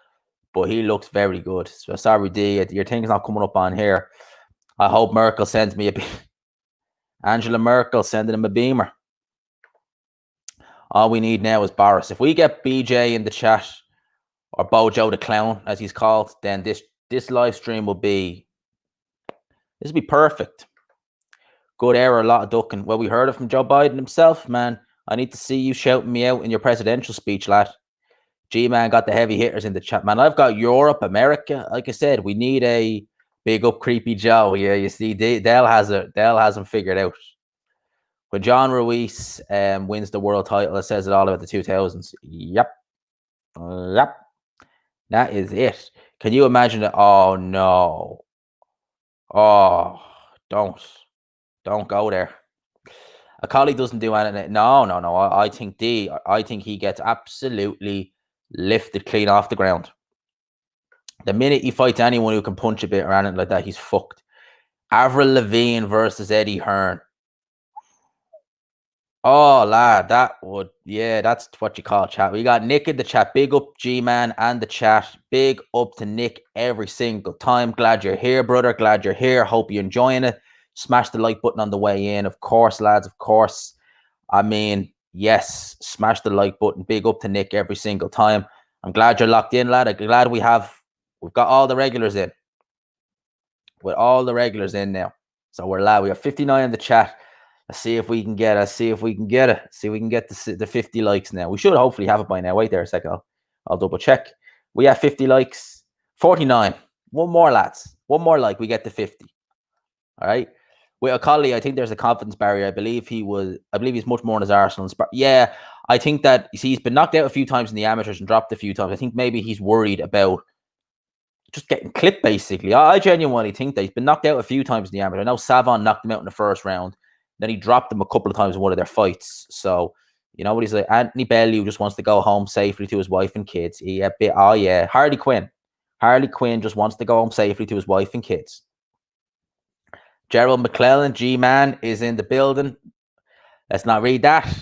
but he looks very good. So sorry, D, your thing's not coming up on here. I hope Merkel sends me a Angela Merkel sending him a beamer. All we need now is Boris. If we get BJ in the chat, or Bojo the Clown, as he's called, then this live stream will be perfect. Good error, a lot of ducking. Well, we heard it from Joe Biden himself, man. I need to see you shouting me out in your presidential speech, lad. G-Man got the heavy hitters in the chat, man. I've got Europe, America. Like I said, we need a big up Creepy Joe. Yeah, you see, Dell has him figured out. When John Ruiz wins the world title, it says it all about the 2000s. Yep. That is it. Can you imagine it? Oh, no. Oh, don't go there. A colleague doesn't do anything. No. I think he gets absolutely lifted clean off the ground. The minute he fights anyone who can punch a bit or anything like that, he's fucked. Avril Lavigne versus Eddie Hearn. Oh, lad, that's what you call chat. We got Nick in the chat. Big up G-Man and the chat. Big up to Nick every single time. Glad you're here, brother. Glad you're here. Hope you're enjoying it. Smash the like button on the way in. Of course, lads, of course. I mean, yes, smash the like button. Big up to Nick every single time. I'm glad you're locked in, lad. I'm glad we've got all the regulars in. With all the regulars in now. So we're loud. We have 59 in the chat. Let's see if we can get it. See if we can get the 50 likes now. We should hopefully have it by now. Wait there a second. I'll double check. We have 50 likes. 49. One more, lads. One more like. We get to 50. All right. With O'Colly, I think there's a confidence barrier. I believe he's much more in his Arsenal. Yeah. I think that he's been knocked out a few times in the amateurs and dropped a few times. I think maybe he's worried about just getting clipped, basically. I genuinely think that he's been knocked out a few times in the amateur. I know Savon knocked him out in the first round. Then he dropped him a couple of times in one of their fights. So, you know what he's like? Anthony Bellew who just wants to go home safely to his wife and kids. Harley Quinn. Harley Quinn just wants to go home safely to his wife and kids. Gerald McClellan, G-Man, is in the building. Let's not read that.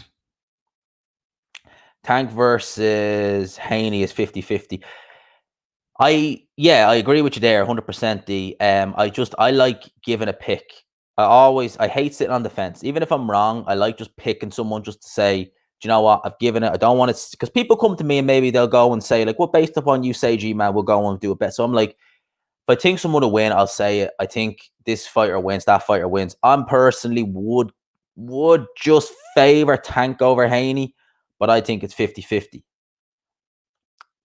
Tank versus Haney is 50-50. I agree with you there 100%. I like giving a pick. I hate sitting on the fence. Even if I'm wrong, I like just picking someone just to say, do you know what, I've given it. I don't want it, because people come to me and maybe they'll go and say, like, well, based upon you say, G-Man, we'll go and do a bet. So I'm like, if I think someone will win, I'll say it. I think this fighter wins, that fighter wins. I'm personally would just favor Tank over Haney, but I think it's 50-50.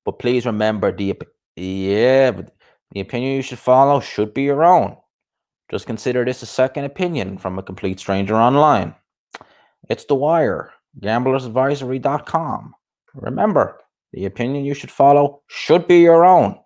But please remember, but the opinion you should follow should be your own. Just consider this a second opinion from a complete stranger online. It's The Wire, gamblersadvisory.com. Remember, the opinion you should follow should be your own.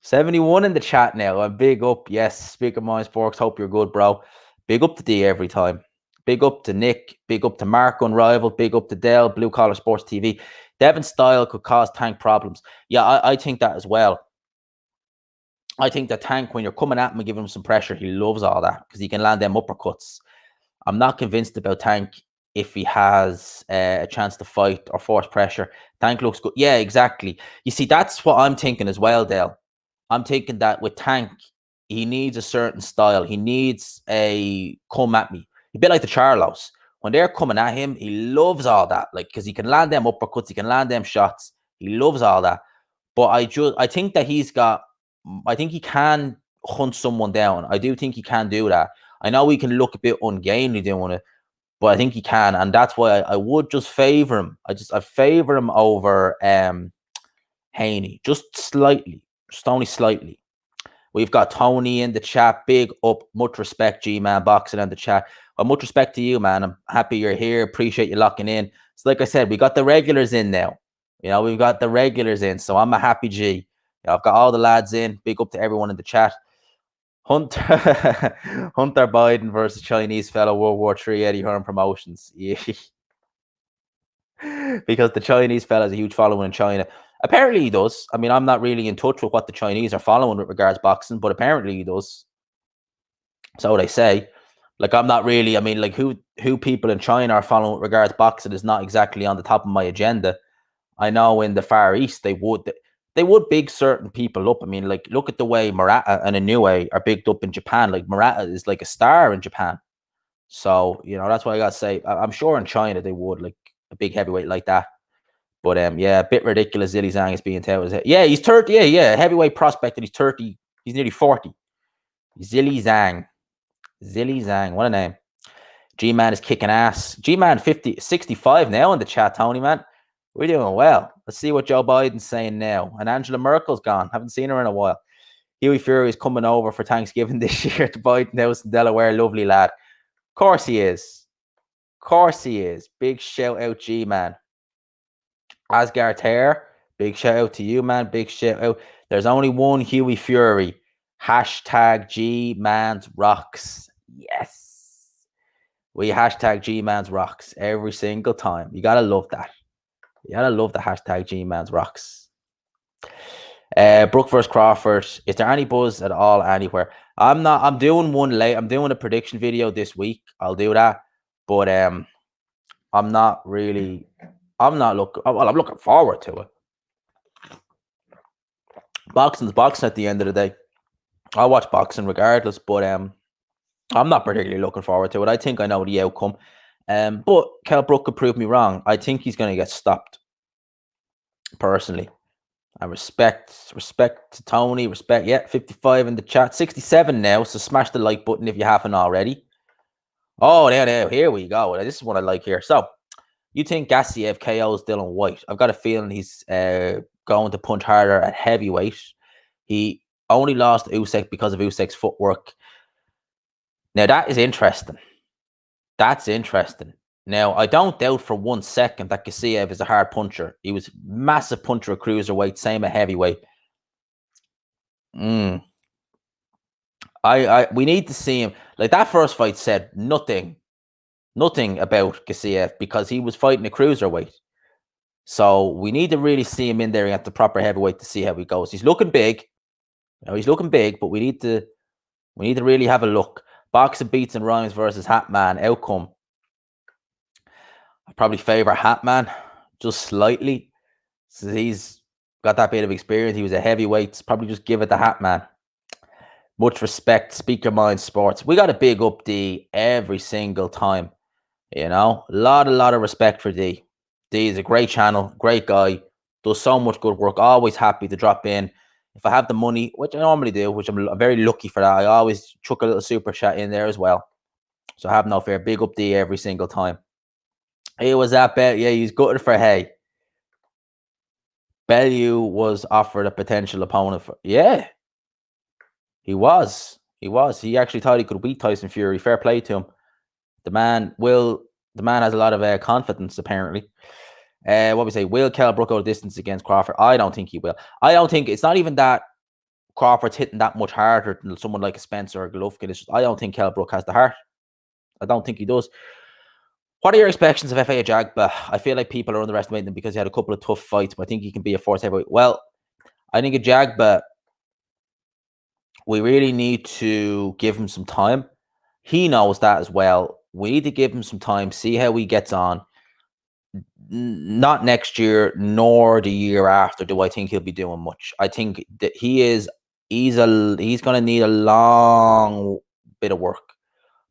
71 in the chat now. I'm big up. Yes, Speak of Mind Sports. Hope you're good, bro. Big up to D every time. Big up to Nick. Big up to Mark Unrivaled. Big up to Dell, Blue Collar Sports TV. Devin Style could cause Tank problems. Yeah, I think that as well. I think that Tank, when you're coming at him and giving him some pressure, he loves all that because he can land them uppercuts. I'm not convinced about Tank if he has a chance to fight or force pressure. Tank looks good. Yeah, exactly. You see, that's what I'm thinking as well, Dale. I'm thinking that with Tank, he needs a certain style. He needs a come at me. A bit like the Charlos. When they're coming at him, he loves all that. Like, because he can land them uppercuts, he can land them shots. He loves all that. But I think that I think he can hunt someone down. I do think he can do that. I know he can look a bit ungainly doing it, but I think he can, and that's why I would just favor him. I favor him over Haney, just slightly, just only slightly. We've got Tony in the chat. Big up, much respect, G-Man Boxing in the chat. Well, much respect to you, man. I'm happy you're here. Appreciate you locking in. So, like I said, we got the regulars in now. You know, we've got the regulars in, so I'm a happy G. I've got all the lads in. Big up to everyone in the chat. Hunter Biden versus Chinese fellow World War III Eddie Hearn Promotions. Yeah. Because the Chinese fella has a huge following in China. Apparently he does. I mean, I'm not really in touch with what the Chinese are following with regards to boxing, but apparently he does. So they say. Like, I'm not really, I mean, like who people in China are following with regards to boxing is not exactly on the top of my agenda. I know in the Far East they would big certain people up. I mean, like, look at the way Murata and Inoue are bigged up in Japan. Like, Murata is like a star in Japan. So, you know, that's why I got to say, I'm sure in China they would, like, a big heavyweight like that. But, yeah, a bit ridiculous. Zhilei Zhang is being touted. Yeah, he's 30. Yeah, heavyweight prospect, and he's 30. He's nearly 40. Zhilei Zhang, what a name. G-Man is kicking ass. G-Man 65 now in the chat, Tony, man. We're doing well. Let's see what Joe Biden's saying now. And Angela Merkel's gone. Haven't seen her in a while. Huey Fury is coming over for Thanksgiving this year to Biden House in Delaware. Lovely lad. Of course he is. Big shout out, G-Man. Asgard Tear. Big shout out to you, man. Big shout out. There's only one Huey Fury. Hashtag G-Man's Rocks. Yes. We hashtag G-Man's Rocks every single time. You gotta love that. You gotta love the hashtag G-Man's Rocks. Brooke versus Crawford. Is there any buzz at all anywhere? I'm doing one late. I'm doing a prediction video this week. I'll do that. But I'm not looking forward to it. Boxing's boxing at the end of the day. I watch boxing regardless, but I'm not particularly looking forward to it. I think I know the outcome. But Kell Brook could prove me wrong. I think he's going to get stopped. Personally. I respect to Tony. Respect. Yeah, 55 in the chat. 67 now. So smash the like button if you haven't already. Oh, there. Here we go. This is what I like here. So, you think Garcia KOs Dylan White? I've got a feeling he's going to punch harder at heavyweight. He only lost Usyk because of Usyk's footwork. Now, that is interesting. That's interesting. Now, I don't doubt for 1 second that Garcia is a hard puncher. He was a massive puncher at cruiserweight, same at heavyweight. Mm. We need to see him. Like, that first fight said nothing about Garcia because he was fighting a cruiserweight. So we need to really see him in there at the proper heavyweight to see how he goes. He's looking big. He's looking big, but we need to really have a look. Boxing Beats and Rhymes versus Hatman outcome. I probably favor Hatman just slightly. So he's got that bit of experience. He was a heavyweight. Probably just give it to Hatman. Much respect, Speak Your Mind Sports. We got a big up D every single time. You know, a lot of respect for D. D is a great channel, great guy, does so much good work. Always happy to drop in. If I have the money, which I normally do, which I'm very lucky for that, I always chuck a little super chat in there as well. So I have no fear. Big up D every single time. He was that bet. Yeah, he's gutted for Hay. Bellew was offered a potential opponent for. Yeah, he was. He actually thought he could beat Tyson Fury. Fair play to him. The man has a lot of confidence, apparently. What we say? Will Kell Brook out distance against Crawford? I don't think he will. I don't think it's not even that Crawford's hitting that much harder than someone like a Spencer or Golovkin. It's just, I don't think Kell Brook has the heart. I don't think he does. What are your expectations of F.A. Ajagba? I feel like people are underestimating him because he had a couple of tough fights, but I think he can be a force heavyweight. Well, I think Ajagba, we really need to give him some time. He knows that as well. We need to give him some time, see how he gets on. Not next year, nor the year after do I think he'll be doing much. I think that he's going to need a long bit of work.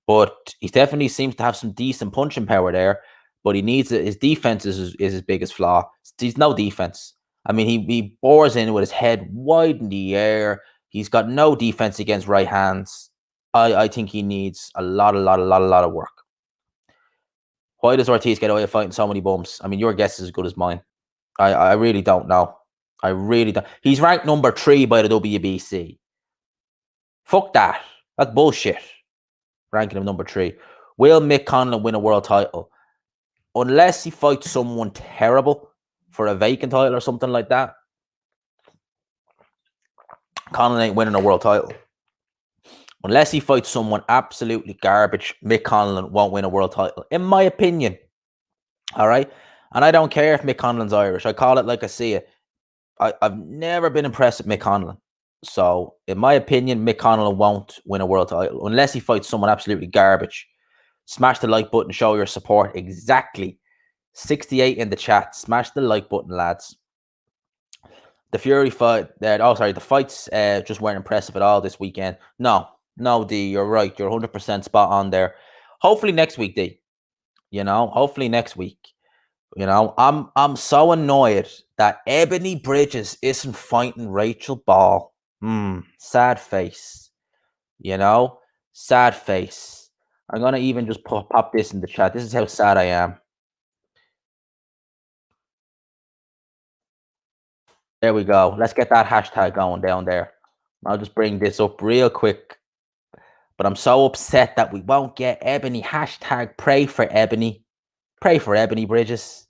But he definitely seems to have some decent punching power there. But he needs it. His defense is his biggest flaw. He's no defense. I mean, he bores in with his head wide in the air. He's got no defense against right hands. I think he needs a lot of work. Why does Ortiz get away with fighting so many bums? I mean, your guess is as good as mine. I really don't know. I really don't. He's ranked number 3 by the WBC. Fuck that. That's bullshit. Ranking him number 3. Will Mcconnell win a world title? Unless he fights someone terrible for a vacant title or something like that, Conlon ain't winning a world title. Unless he fights someone absolutely garbage, Mick Conlon won't win a world title, in my opinion. All right? And I don't care if Mick Conlon's Irish. I call it like I see it. I've never been impressed with Mick Conlon. So, in my opinion, Mick Conlon won't win a world title unless he fights someone absolutely garbage. Smash the like button, show your support. Exactly. 68 in the chat. Smash the like button, lads. The Fury fight, the fights just weren't impressive at all this weekend. No, D, you're right. You're 100% spot on there. Hopefully next week, D. Hopefully next week. I'm so annoyed that Ebony Bridges isn't fighting Rachel Ball. Sad face. Sad face. I'm going to even just pop this in the chat. This is how sad I am. There we go. Let's get that hashtag going down there. I'll just bring this up real quick. But I'm so upset that we won't get Ebony. Hashtag pray for Ebony. Pray for Ebony Bridges.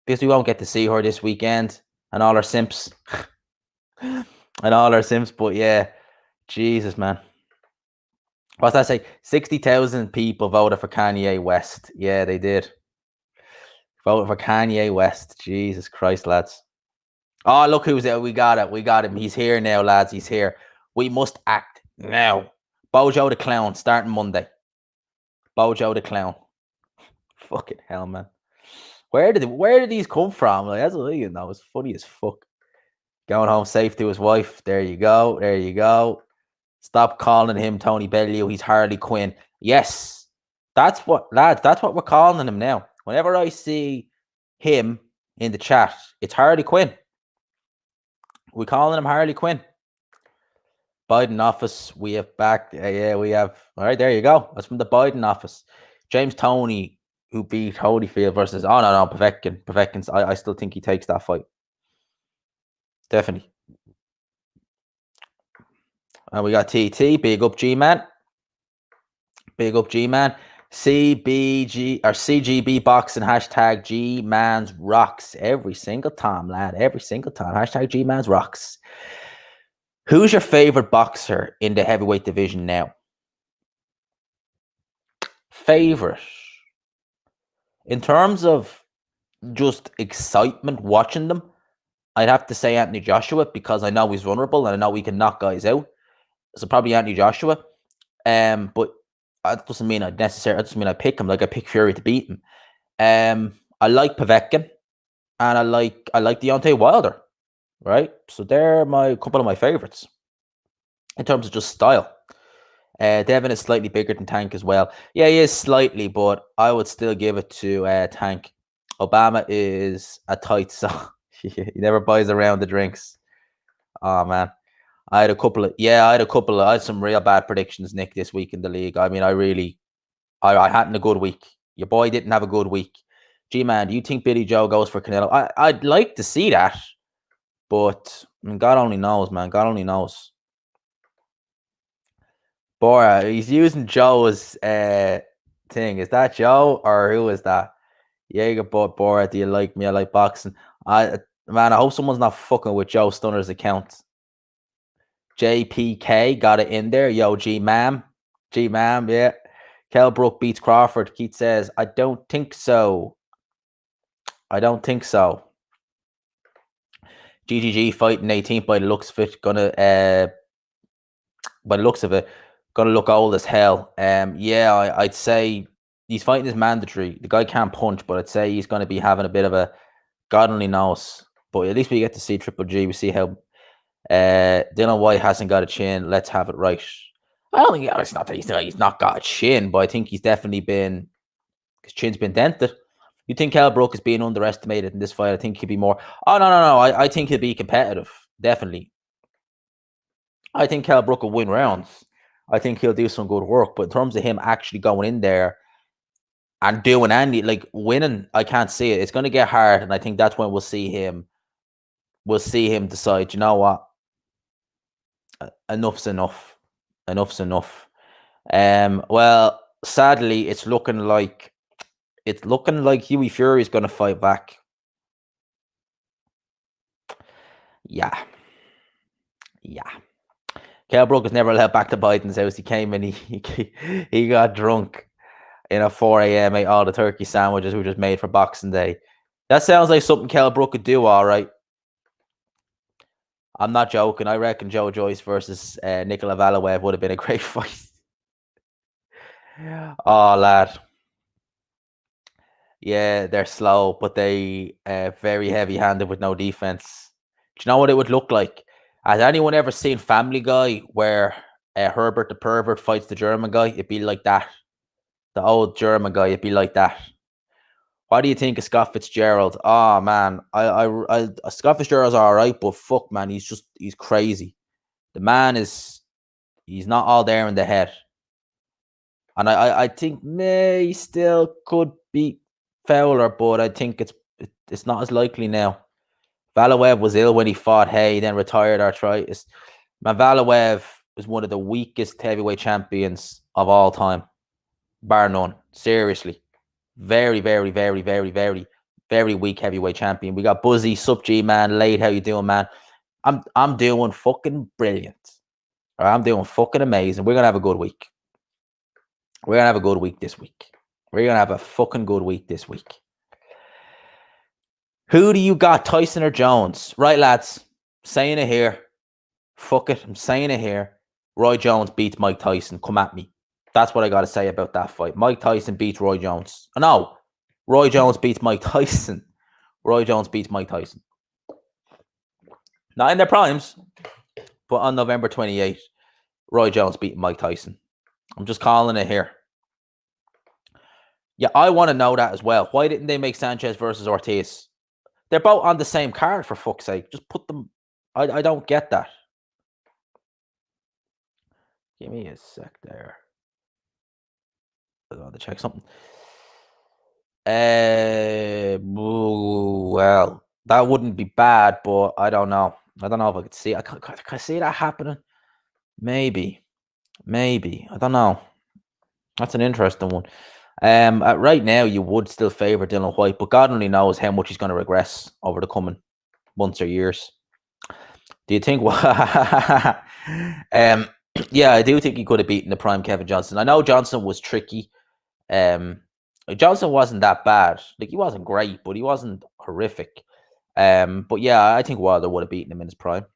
Because we won't get to see her this weekend. And all our simps. But yeah. Jesus, man. What's that say? 60,000 people voted for Kanye West. Yeah, they did. Voted for Kanye West. Jesus Christ, lads. Oh, look who's there. We got it. We got him. He's here now, lads. He's here. We must act now. Bojo the Clown, starting Monday. Bojo the Clown. Fucking hell, man. Where did these come from? Like, that's what you know. It's funny as fuck. Going home safe to his wife. There you go. There you go. Stop calling him Tony Bellew. He's Harley Quinn. Yes. That's what, lads, that's what we're calling him now. Whenever I see him in the chat, it's Harley Quinn. We're calling him Harley Quinn. Biden office. We have back. Yeah, we have. All right, there you go. That's from the Biden office. James Toney, who beat Holyfield versus. Oh, no, Povetkin. Povetkin's. I still think he takes that fight. Definitely. And we got TT. Big up G-Man. Big up G-Man. CBG or CGB boxing hashtag G Man's rocks every single time, lad. Every single time. Hashtag G Man's rocks. Who's your favorite boxer in the heavyweight division now? Favorite. In terms of just excitement watching them, I'd have to say Anthony Joshua because I know he's vulnerable and I know he can knock guys out. So probably Anthony Joshua. But that doesn't mean I'd necessarily. That doesn't mean I pick him. Like I pick Fury to beat him. I like Povetkin, and I like Deontay Wilder. Right, so they're my couple of my favorites in terms of just style. Devin is slightly bigger than Tank as well. Yeah, he is slightly, but I would still give it to Tank. Obama is a tight sock. He never buys around the drinks. Oh man, I had some real bad predictions, Nick, this week in the league. I mean, I hadn't a good week. Your boy didn't have a good week. G-Man, do you think Billy Joe goes for Canelo? I'd like to see that, but I mean, God only knows, man. God only knows. Bora, he's using Joe's thing. Is that Joe or who is that? Jaeger bought Bora. Do you like me? I like boxing. I hope someone's not fucking with Joe Stunner's account. JPK got it in there. Yo, G-Mam, yeah. Kell Brook beats Crawford. Keith says, I don't think so. GGG fighting 18th by the looks of it. By the looks of it, gonna look old as hell. Yeah, I'd say he's fighting is mandatory. The guy can't punch, but I'd say he's gonna be having a bit of a God only knows. But at least we get to see Triple G. We see how Dylan White hasn't got a chin. Let's have it right. I don't think it's not that he's not got a chin, but I think he's definitely been his chin's been dented. You think Kell Brook is being underestimated in this fight? I think he'll be more. Oh no! I think he'll be competitive. Definitely. I think Kell Brook will win rounds. I think he'll do some good work. But in terms of him actually going in there and doing any like winning, I can't see it. It's going to get hard, and I think that's when we'll see him. We'll see him decide. You know what? Enough's enough. Enough's enough. Well, sadly, it's looking like Huey Fury is going to fight back. Yeah. Kell Brook has never let back to Biden's house. He came and he got drunk in a 4 a.m. ate all the turkey sandwiches we just made for Boxing Day. That sounds like something Kell Brook could do, all right. I'm not joking. I reckon Joe Joyce versus Nicola Valaev would have been a great fight. Oh, lad. Yeah, they're slow, but they very heavy-handed with no defense. Do you know what it would look like? Has anyone ever seen Family Guy where Herbert the pervert fights the German guy? It'd be like that. The old German guy, it'd be like that. What do you think of Scott Fitzgerald? Oh man, I Scott Fitzgerald's all right, but fuck man, he's crazy. The man he's not all there in the head. And I think he still could beat Fowler, but I think it's not as likely now. Valaev was ill when he fought Hay, then retired arthritis. Man, Valaev was one of the weakest heavyweight champions of all time, bar none. Seriously, very weak heavyweight champion. We got Buzzy, Sup G man, late. How you doing, man? I'm doing fucking brilliant. I'm doing fucking amazing. We're gonna have a good week. We're gonna have a good week this week. We're gonna have a fucking good week this week. Who do you got, Tyson or Jones? Right, lads. Saying it here. Fuck it. I'm saying it here. Roy Jones beats Mike Tyson. Come at me. That's what I got to say about that fight. Mike Tyson beats Roy Jones. No. Roy Jones beats Mike Tyson. Roy Jones beats Mike Tyson. Not in their primes, but on November 28th, Roy Jones beat Mike Tyson. I'm just calling it here. Yeah, I want to know that as well. Why didn't they make Sanchez versus Ortiz? They're both on the same card, for fuck's sake. Just put them. I don't get that. Give me a sec there. I want to check something. Well, that wouldn't be bad, but I don't know. I don't know if I could see. Can I see that happening? Maybe. I don't know. That's an interesting one. Right now, you would still favour Dylan White, but God only knows how much he's going to regress over the coming months or years. Do you think? Yeah, I do think he could have beaten the prime Kevin Johnson. I know Johnson was tricky. Um, Johnson wasn't that bad. Like, he wasn't great, but he wasn't horrific. But yeah, I think Wilder would have beaten him in his prime.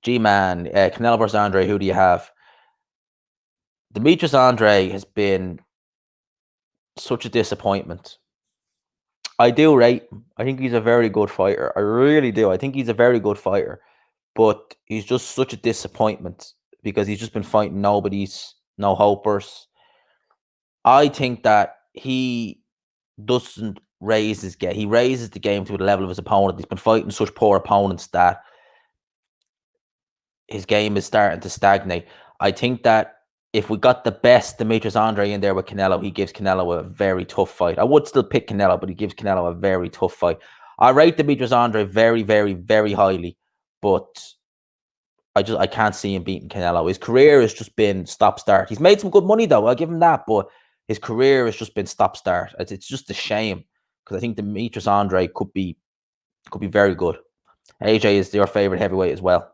G-Man, Canelo versus Andre. Who do you have? Demetrius Andre has been such a disappointment. I do rate him. I think he's a very good fighter. I really do. I think he's a very good fighter, but he's just such a disappointment because he's just been fighting nobodies, no hopers. I think that he doesn't raise his game. He raises the game to the level of his opponent. He's been fighting such poor opponents that his game is starting to stagnate. I think that if we got the best Demetrius Andre in there with Canelo, he gives Canelo a very tough fight. I would still pick Canelo, but he gives Canelo a very tough fight. I rate Demetrius Andre very, very, very highly, but I can't see him beating Canelo. His career has just been stop-start. He's made some good money though. I'll give him that, but his career has just been stop-start. It's just a shame because I think Demetrius Andre could be very good. AJ is your favorite heavyweight as well.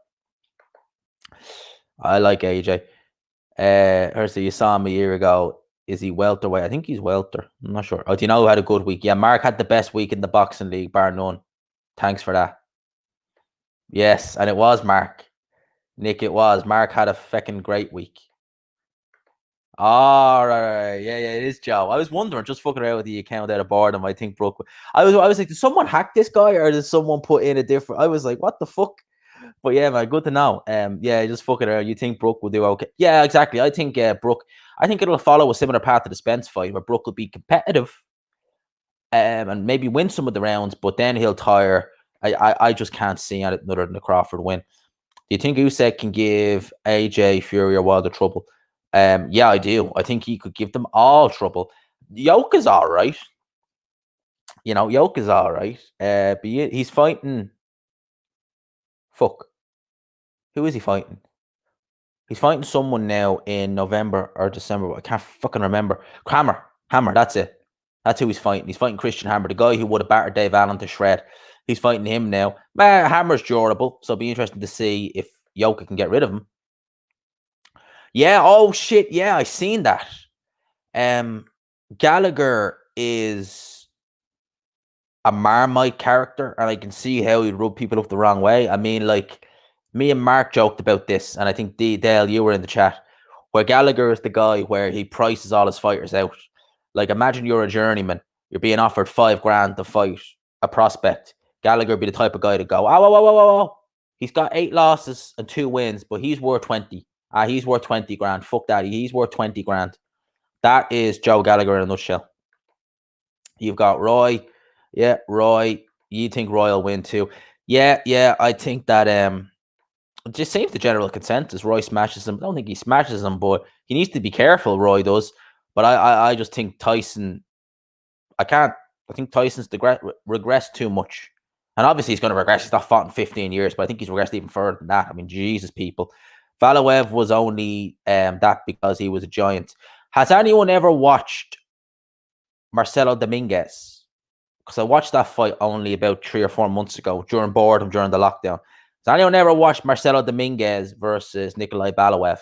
I like AJ. Hersey, you saw him a year ago. Is he welterweight? I think he's welter. I'm not sure. Oh, do you know who had a good week? Yeah, Mark had the best week in the boxing league, bar none. Thanks for that. Yes, and it was Mark. Nick, it was. Mark had a fucking great week. Oh, right. Yeah, it is Joe. I was wondering, just fucking around with the account out of boredom. I think Brooke. I was like, did someone hack this guy or did someone put in a different? I was like, what the fuck? But yeah, man, good to know. Yeah, just fucking around. You think Brooke will do okay? Yeah, exactly. I think Brooke. I think it'll follow a similar path to the Spence fight, where Brooke will be competitive, and maybe win some of the rounds, but then he'll tire. I just can't see it other than the Crawford win. Do you think Usyk can give AJ Fury or Wilder trouble? Yeah, I do. I think he could give them all trouble. Yoke is all right. You know, Yoke is all right. But he's fighting. Fuck. Who is he fighting? He's fighting someone now in November or December. I can't fucking remember. Hammer. That's it. That's who he's fighting. He's fighting Christian Hammer, the guy who would have battered Dave Allen to shred. He's fighting him now. Hammer's durable, so it'll be interesting to see if Yoka can get rid of him. Yeah. Oh shit. Yeah, I seen that. Gallagher is a Marmite character, and I can see how he'd rub people up the wrong way. I mean, like, me and Mark joked about this, and I think Dale, you were in the chat, where Gallagher is the guy where he prices all his fighters out. Like, imagine you're a journeyman, you're being offered $5,000 to fight a prospect. Gallagher would be the type of guy to go, oh. He's got 8 losses and 2 wins, but he's worth 20. He's worth 20 grand. Fuck that. He's worth 20 grand. That is Joe Gallagher in a nutshell. You've got Roy. Yeah, Roy. You think Roy will win too? Yeah. I think that it just seems the general consensus. Roy smashes him. I don't think he smashes him, but he needs to be careful. Roy does. But I just think Tyson. I think Tyson's regressed too much. And obviously he's going to regress. He's not fought in 15 years, but I think he's regressed even further than that. I mean, Jesus, people. Valaev was only that because he was a giant. Has anyone ever watched Marcelo Dominguez? Because I watched that fight only about 3 or 4 months ago during boredom, during the lockdown. Has anyone ever watched Marcelo Dominguez versus Nikolai Valaev?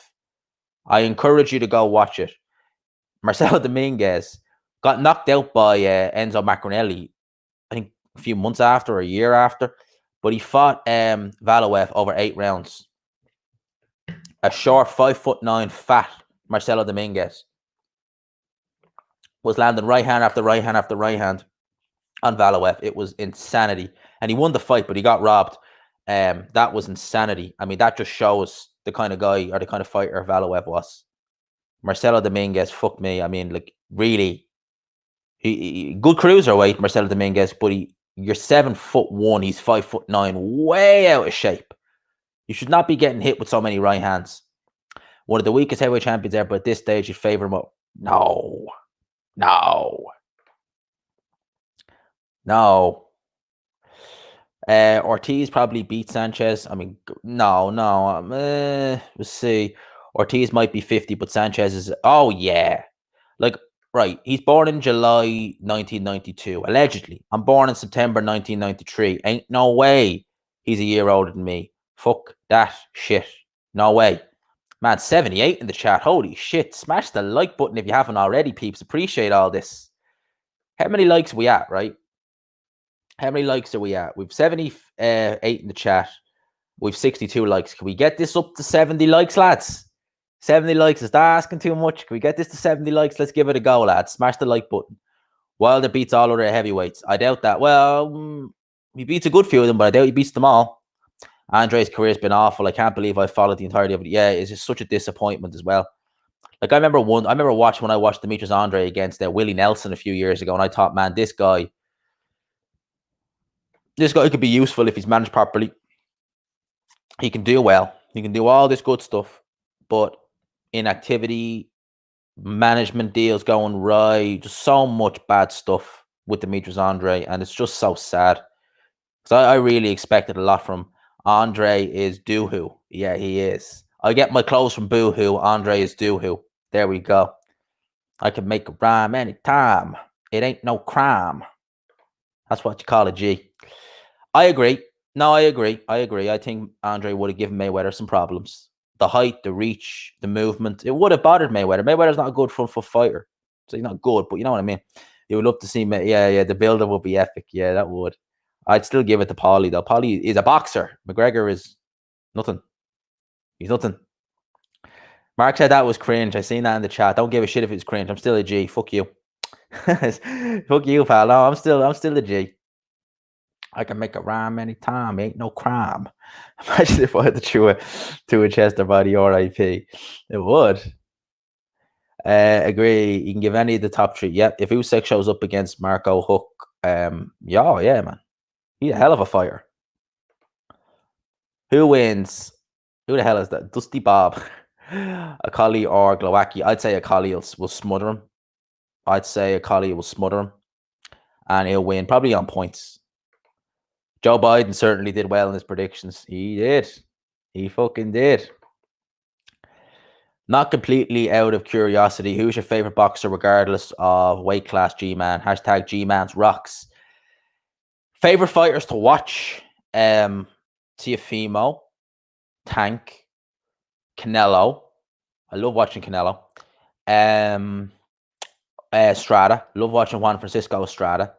I encourage you to go watch it. Marcelo Dominguez got knocked out by Enzo Maccarinelli, I think a few months after or a year after, but he fought Valaev over 8 rounds. A short 5'9" fat Marcelo Dominguez was landing right hand after right hand after right hand on Valaev. It was insanity. And he won the fight, but he got robbed. That was insanity. I mean, that just shows the kind of guy or the kind of fighter Valaev was. Marcelo Dominguez, fuck me. I mean, like, really, he good cruiserweight, Marcelo Dominguez, but you're 7'1", he's 5'9", way out of shape. You should not be getting hit with so many right hands. One of the weakest heavyweight champions ever, but at this stage, you favor him up. No. Ortiz probably beat Sanchez. I mean, no. Let's see. Ortiz might be 50, but Sanchez is. Oh yeah, like right, he's born in July 1992, allegedly. I'm born in September 1993. Ain't no way he's a year older than me. Fuck that shit. No way. Man, 78 in the chat. Holy shit. Smash the like button if you haven't already, peeps. Appreciate all this. How many likes are we at, right? How many likes are we at? We've 78 in the chat. We've 62 likes. Can we get this up to 70 likes, lads? 70 likes. Is that asking too much? Can we get this to 70 likes? Let's give it a go, lads. Smash the like button. Wilder beats all other heavyweights. I doubt that. Well, he beats a good few of them, but I doubt he beats them all. Andre's career has been awful. I can't believe I followed the entirety of it. Yeah, it's just such a disappointment as well. Like I remember watching when I watched Demetrius Andre against Willie Nelson a few years ago, and I thought, man, this guy could be useful if he's managed properly. He can do well. He can do all this good stuff, but inactivity, management deals going right, just so much bad stuff with Demetrius Andre, and it's just so sad. Because I really expected a lot from him. Andre is doohoo. Yeah, he is. I get my clothes from Boohoo. Andre is doohoo. There we go. I can make a rhyme anytime. It ain't no crime. That's what you call a G. I agree. No, I agree. I think Andre would have given Mayweather some problems. The height, the reach, the movement. It would have bothered Mayweather. Mayweather's not a good front foot fighter. So he's not good, but you know what I mean? You would love to see me. Yeah, the build-up would be epic. Yeah, that would. I'd still give it to Paulie, though. Paulie is a boxer. McGregor is nothing. He's nothing. Mark said that was cringe. I seen that in the chat. Don't give a shit if it's cringe. I'm still a G. Fuck you. Fuck you, pal. No, I'm still a G. I can make a rhyme anytime. Ain't no crime. Imagine if I had to a Chester by the RIP. It would. Agree. You can give any of the top three. Yep. If Usyk shows up against Marco Huck, yeah, man. He's a hell of a fighter. Who wins? Who the hell is that? Dusty Bob. Akali or Glowacki? I'd say Akali will smother him. And he'll win, probably on points. Joe Biden certainly did well in his predictions. He did. He fucking did. Not completely out of curiosity, who's your favorite boxer regardless of weight class, G-Man? Hashtag G-Man's rocks. Favorite fighters to watch? Teofimo, Tank, Canelo. I love watching Canelo. Estrada. Love watching Juan Francisco Estrada.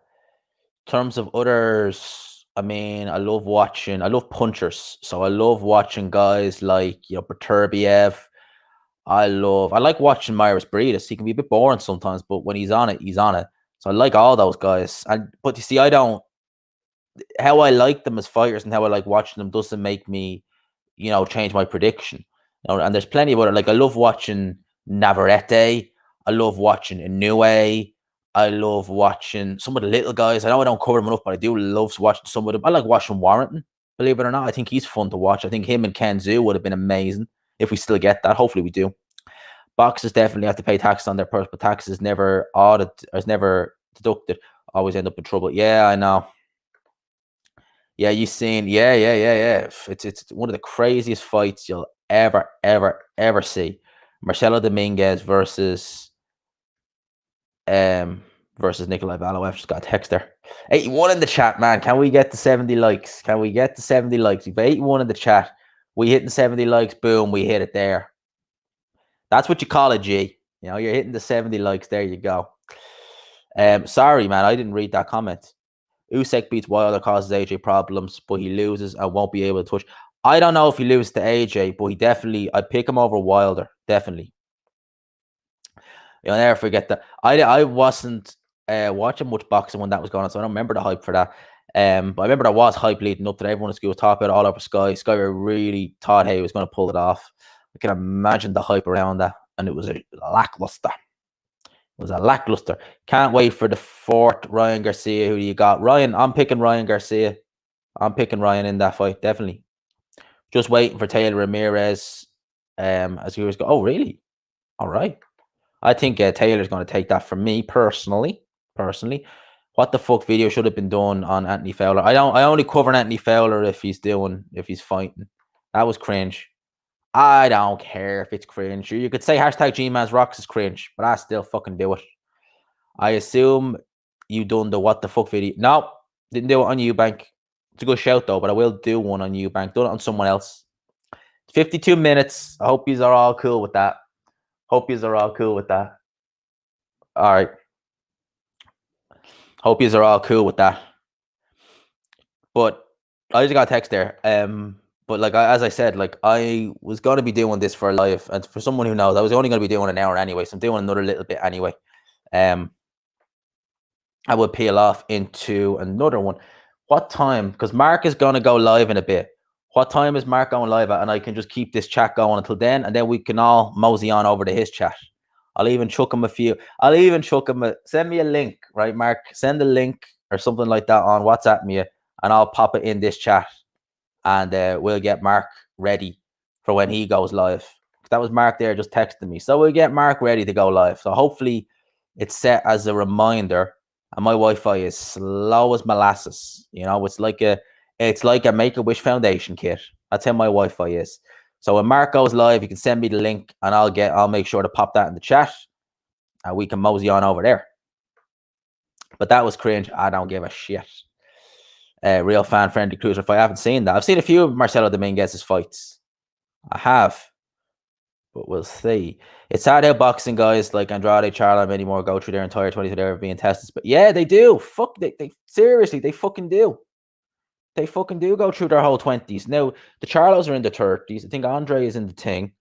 In terms of others, I mean, I love punchers. So I love watching guys like, Beterbiev. I like watching Myris Breedis. He can be a bit boring sometimes, but when he's on it, he's on it. So I like all those guys. But you see, how I like them as fighters and how I like watching them doesn't make me, change my prediction. And there's plenty of other, like I love watching Navarrete. I love watching Inoue. I love watching some of the little guys. I know I don't cover them enough, but I do love watching some of them. I like watching Warrington, believe it or not. I think he's fun to watch. I think him and Ken Zhu would have been amazing if we still get that. Hopefully we do. Boxers definitely have to pay taxes on their purse, but taxes never never deducted. Always end up in trouble. Yeah, I know. Yeah, you've seen. Yeah. It's one of the craziest fights you'll ever see. Marcelo Dominguez versus Nikolai Valoev. Just got a text there. 81 in the chat, man. Can we get to 70 likes? We've 81 in the chat. We hitting 70 likes. Boom, we hit it there. That's what you call a G. You're hitting the 70 likes. There you go. Sorry, man. I didn't read that comment. Usyk beats Wilder, causes AJ problems, but he loses and won't be able to touch. I don't know if he loses to AJ, but I'd pick him over Wilder. Definitely. You'll never forget that. I wasn't watching much boxing when that was going on, so I don't remember the hype for that. But I remember there was hype leading up to that. Everyone in school was talking about it all over Sky. Sky really thought he was going to pull it off. I can imagine the hype around that, and it was a lackluster. Can't wait for the fourth Ryan Garcia. Who do you got? Ryan, I'm picking Ryan Garcia. I'm picking Ryan in that fight, definitely. Just waiting for Taylor Ramirez. As he was go. Oh, really? All right. I think Taylor's going to take that from me personally. What the fuck video should have been done on Anthony Fowler? I only cover Anthony Fowler if he's fighting. That was cringe. I don't care if it's cringe. You could say hashtag G-Man's Rocks is cringe, but I still fucking do it. I assume you done the what the fuck video. No, didn't do it on Eubank. It's a good shout though, but I will do one on Eubank. Done it on someone else. 52 minutes. I hope you are all cool with that. Hope you are all cool with that. All right. Hope you are all cool with that. But I just got a text there. But like as I said, like I was going to be doing this for live, and for someone who knows, I was only going to be doing an hour anyway, so I'm doing another little bit anyway. I would peel off into another one. What time? Because Mark is going to go live in a bit. What time is Mark going live at? And I can just keep this chat going until then, and then we can all mosey on over to his chat. I'll even chuck him a few. I'll even chuck him send me a link, right, Mark? Send a link or something like that on WhatsApp me, and I'll pop it in this chat, and we'll get Mark ready for when he goes live. That was Mark there just texting me. So we'll get Mark ready to go live. So hopefully it's set as a reminder. And my Wi-Fi is slow as molasses. You know, it's like a Make-A-Wish Foundation kit. That's how my Wi-Fi is. So when Mark goes live, you can send me the link, and I'll make sure to pop that in the chat, and we can mosey on over there. But that was cringe. I don't give a shit. Real fan-friendly cruiser fight. I haven't seen that. I've seen a few of Marcelo Dominguez's fights. I have. But we'll see. It's sad how boxing guys like Andrade, Charlo, many more go through their entire 20s without ever being tested. But yeah, they do. Fuck, they seriously, they fucking do. They fucking do go through their whole 20s. Now, the Charlos are in the 30s. I think Andre is in the thing.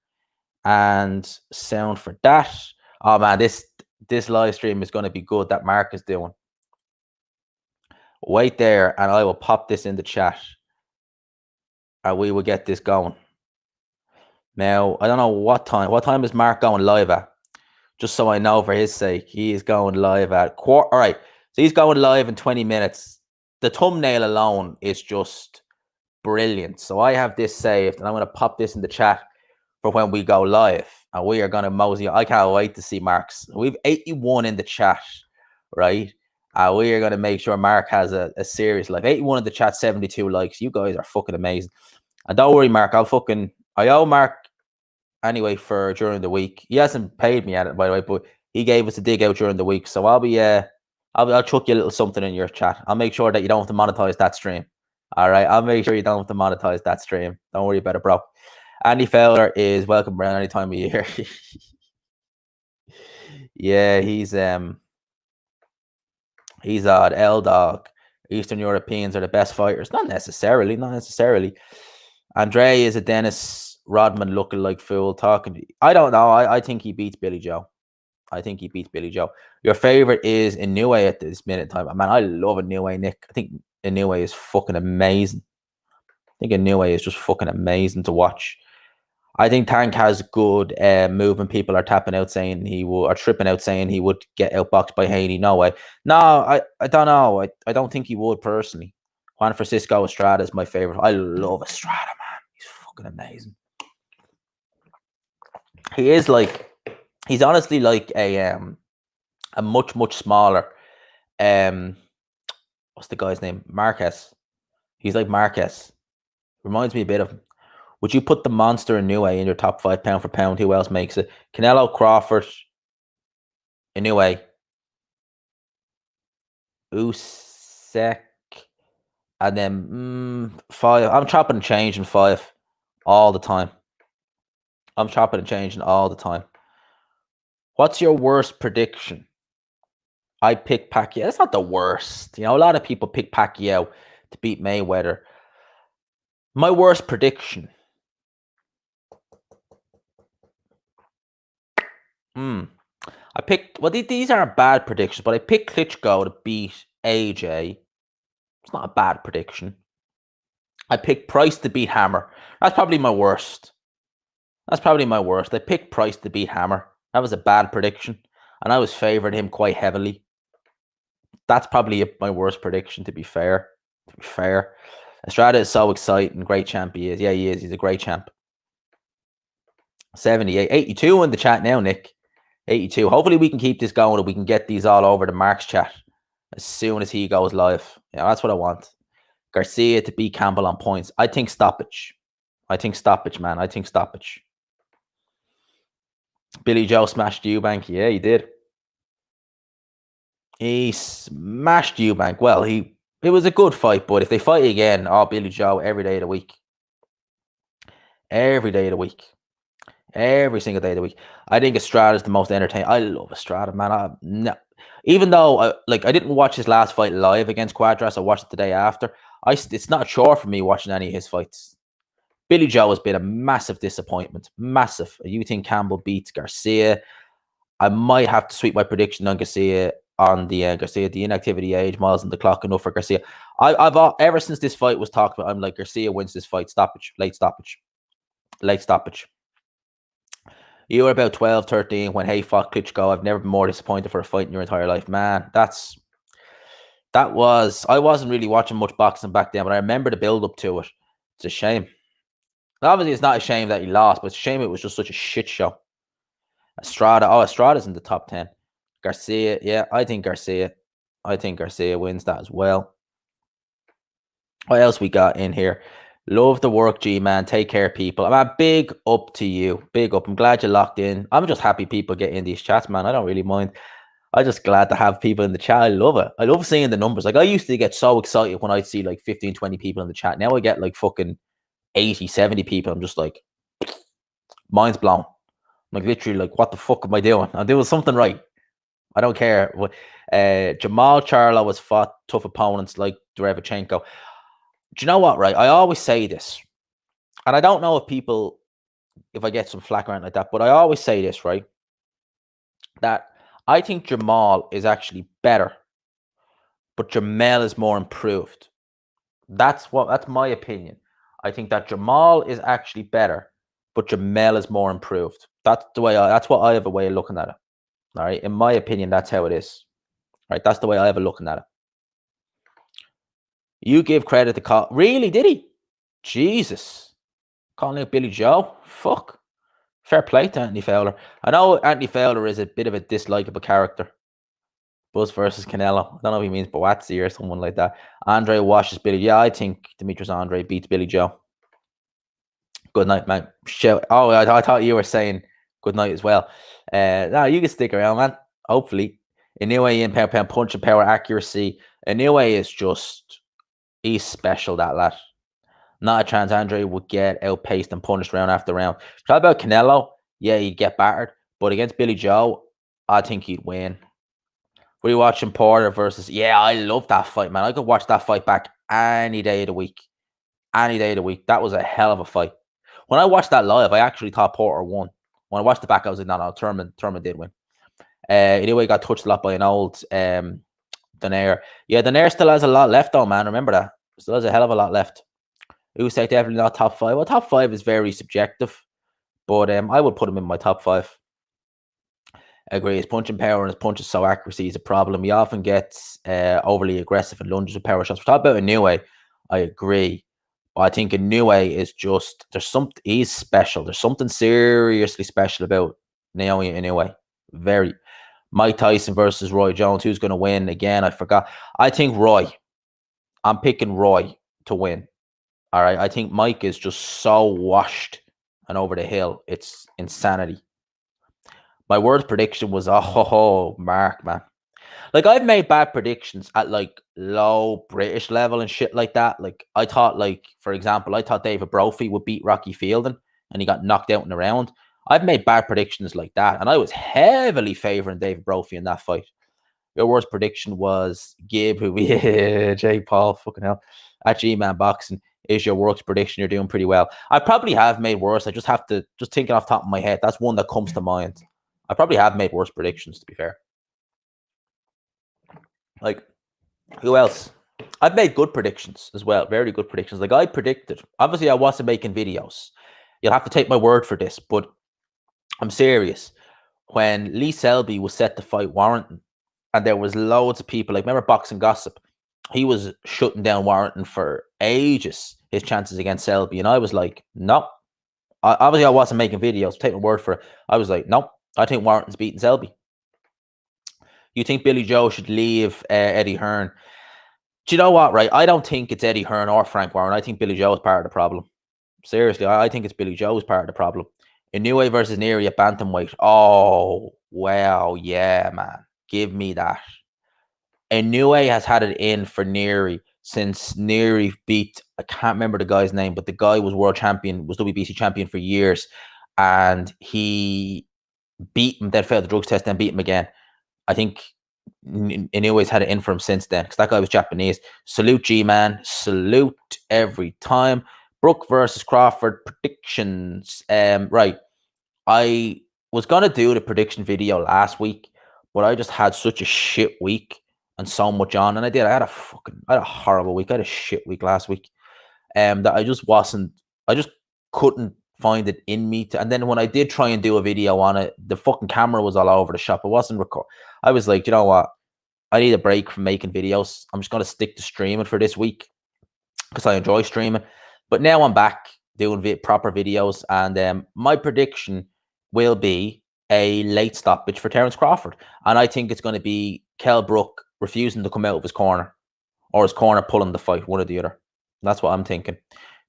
And sound for that. Oh man, this live stream is going to be good that Mark is doing. Wait there, and I will pop this in the chat. And we will get this going. Now, I don't know what time. What time is Mark going live at? Just so I know for his sake. He is going live at quarter. All right. So he's going live in 20 minutes. The thumbnail alone is just brilliant. So I have this saved, and I'm going to pop this in the chat for when we go live. And we are going to mosey. I can't wait to see Mark's. We've 81 in the chat, right? We are going to make sure Mark has a serious live. 81 in the chat, 72 likes. You guys are fucking amazing. And don't worry, Mark. I owe Mark anyway for during the week. He hasn't paid me at it, by the way, but he gave us a dig out during the week. So I'll chuck you a little something in your chat. I'll make sure that you don't have to monetize that stream. All right. I'll make sure you don't have to monetize that stream. Don't worry about it, bro. Andy Fowler is welcome around any time of year. Yeah, he's odd. L Dog. Eastern Europeans are the best fighters. Not necessarily. Andre is a Dennis Rodman lookalike fool talking. I don't know. I think he beats Billy Joe. Your favorite is Inoue at this minute in time. Man, I love Inoue, Nick. I think Inoue is fucking amazing. I think Inoue is just fucking amazing to watch. I think Tank has good movement. People are tapping out saying he will, or tripping out saying he would get outboxed by Haney. No way. No, I don't know. I don't think he would personally. Juan Francisco Estrada is my favorite. I love Estrada, man. He's fucking amazing. He's honestly like a much smaller what's the guy's name? Marquez. He's like Marquez. Reminds me a bit of him. Would you put the monster Inoue in your top 5 pound for pound? Who else makes it? Canelo, Crawford, Inoue, Usyk, and then 5. I'm chopping and changing 5 all the time. What's your worst prediction? I pick Pacquiao. That's not the worst. You know, a lot of people pick Pacquiao to beat Mayweather. My worst prediction. I picked, well, these aren't bad predictions, but I picked Klitschko to beat AJ. It's not a bad prediction. I picked Price to beat Hammer. That's probably my worst. I picked Price to beat Hammer. That was a bad prediction. And I was favoring him quite heavily. That's probably my worst prediction, to be fair. Estrada is so exciting. Great champ he is. Yeah, he is. He's a great champ. 78. 82 in the chat now, Nick. 82. Hopefully we can keep this going and we can get these all over to Mark's chat as soon as he goes live. Yeah, that's what I want. Garcia to beat Campbell on points. I think stoppage, man. I think stoppage. Billy Joe smashed Eubank. Yeah, he did. He smashed Eubank. Well, it was a good fight, but if they fight again, Billy Joe every day of the week. Every day of the week. Every single day of the week. I think Estrada's the most entertaining. I love Estrada, man. No, even though I didn't watch his last fight live against Quadras, I watched it the day after. It's not a chore for me watching any of his fights. Billy Joe has been a massive disappointment. Massive. You think Campbell beats Garcia? I might have to sweep my prediction on Garcia Garcia. The inactivity age, miles on the clock, enough for Garcia. I've ever since this fight was talked about, I'm like, Garcia wins this fight. Stoppage, late stoppage, late stoppage. You were about 12, 13 when Hay fought Klitschko. I've never been more disappointed for a fight in your entire life. Man, I wasn't really watching much boxing back then, but I remember the build up to it. It's a shame. Obviously, it's not a shame that he lost, but it's a shame it was just such a shit show. Estrada's in the top 10. Garcia, yeah, I think Garcia wins that as well. What else we got in here? Love the work, G-Man. Take care, people. I'm big up to you. Big up. I'm glad you locked in. I'm just happy people get in these chats, man. I don't really mind. I'm just glad to have people in the chat. I love it. I love seeing the numbers. Like, I used to get so excited when I'd see like 15, 20 people in the chat. Now I get like fucking 80, 70 people. I'm just like, mind's blown. I'm like, literally, like, what the fuck am I doing? I'm doing something right. I don't care. Jamal Charlo has fought tough opponents like Derevchenko. Do you know what, right? I always say this, and I don't know if I get some flack around like that, but I always say this, right? That I think Jamal is actually better, but Jamel is more improved. That's my opinion. I think that Jamal is actually better, but Jamel is more improved. That's what I have a way of looking at it. All right. In my opinion, that's how it is. Right. That's the way I have a looking at it. You give credit to Call. Really? Did he? Jesus. Calling out Billy Joe? Fuck. Fair play to Anthony Fowler. I know Anthony Fowler is a bit of a dislikable character. Buzz versus Canelo. I don't know if he means Boazzi or someone like that. Andre washes Billy. Yeah, I think Demetrius Andre beats Billy Joe. Good night, man. Oh, I thought you were saying good night as well. No, you can stick around, man. Hopefully. Inoue in pound punch and power accuracy. Inoue is just, he's special, that lad. Not a chance Andre would get outpaced and punished round after round. Talk about Canelo, yeah, he'd get battered. But against Billy Joe, I think he'd win. Rewatching Porter versus, yeah, I love that fight, man. I could watch that fight back any day of the week. Any day of the week. That was a hell of a fight. When I watched that live, I actually thought Porter won. When I watched it back, I was like, no, Thurman did win. Anyway, got touched a lot by an old Donaire. Yeah, Donaire still has a lot left, though, man. Remember that. Still has a hell of a lot left. Usyk definitely not top 5. Well, top 5 is very subjective, but I would put him in my top 5. I agree. His punching power and his punches so accuracy is a problem. He often gets overly aggressive and lunges with power shots. We're talking about Inoue. I agree. But I think Inoue is just, he's special. There's something seriously special about Naomi Inoue. Very. Mike Tyson versus Roy Jones. Who's going to win? Again, I forgot. I think Roy. I'm picking Roy to win. All right. I think Mike is just so washed and over the hill. It's insanity. My word prediction was, Mark, man. Like, I've made bad predictions at, like, low British level and shit like that. Like, I thought, like, for example, I thought David Brophy would beat Rocky Fielding, and he got knocked out in the round. I've made bad predictions like that, and I was heavily favouring David Brophy in that fight. Your worst prediction was Gib, who Jay Paul, fucking hell, at G-Man Boxing is your worst prediction. You're doing pretty well. I probably have made worse. I just have to, just thinking off the top of my head, that's one that comes to mind. I probably have made worse predictions, to be fair. Like, who else? I've made good predictions as well. Very good predictions. Like, I predicted. Obviously, I wasn't making videos. You'll have to take my word for this, but I'm serious. When Lee Selby was set to fight Warrington, and there was loads of people, like, remember Boxing Gossip? He was shutting down Warrington for ages, his chances against Selby. And I was like, nope. Obviously, I wasn't making videos. Take my word for it. I was like, nope. I think Warrington's beating Selby. You think Billy Joe should leave Eddie Hearn? Do you know what, right? I don't think it's Eddie Hearn or Frank Warren. I think Billy Joe is part of the problem. Seriously, I think it's Billy Joe who's part of the problem. Inoue versus Neary at bantamweight. Oh, wow. Yeah, man. Give me that. Inoue has had it in for Neary since Neary beat, I can't remember the guy's name, but the guy was world champion, was WBC champion for years, and he beat him, then failed the drugs test, then beat him again. I think Inoue's had it in for him since then, because that guy was Japanese. Salute G-Man. Salute every time. Brook versus Crawford predictions. Right. I was going to do the prediction video last week, but I just had such a shit week and so much on. And I did. I had a horrible week. I had a shit week last week. That I just couldn't find it in me to, and then when I did try and do a video on it, the fucking camera was all over the shop. It wasn't record. I was like, you know what? I need a break from making videos. I'm just going to stick to streaming for this week because I enjoy streaming. But now I'm back doing proper videos, and my prediction will be a late stoppage for Terence Crawford. And I think it's going to be Kell Brook refusing to come out of his corner, or his corner pulling the fight, one or the other. That's what I'm thinking.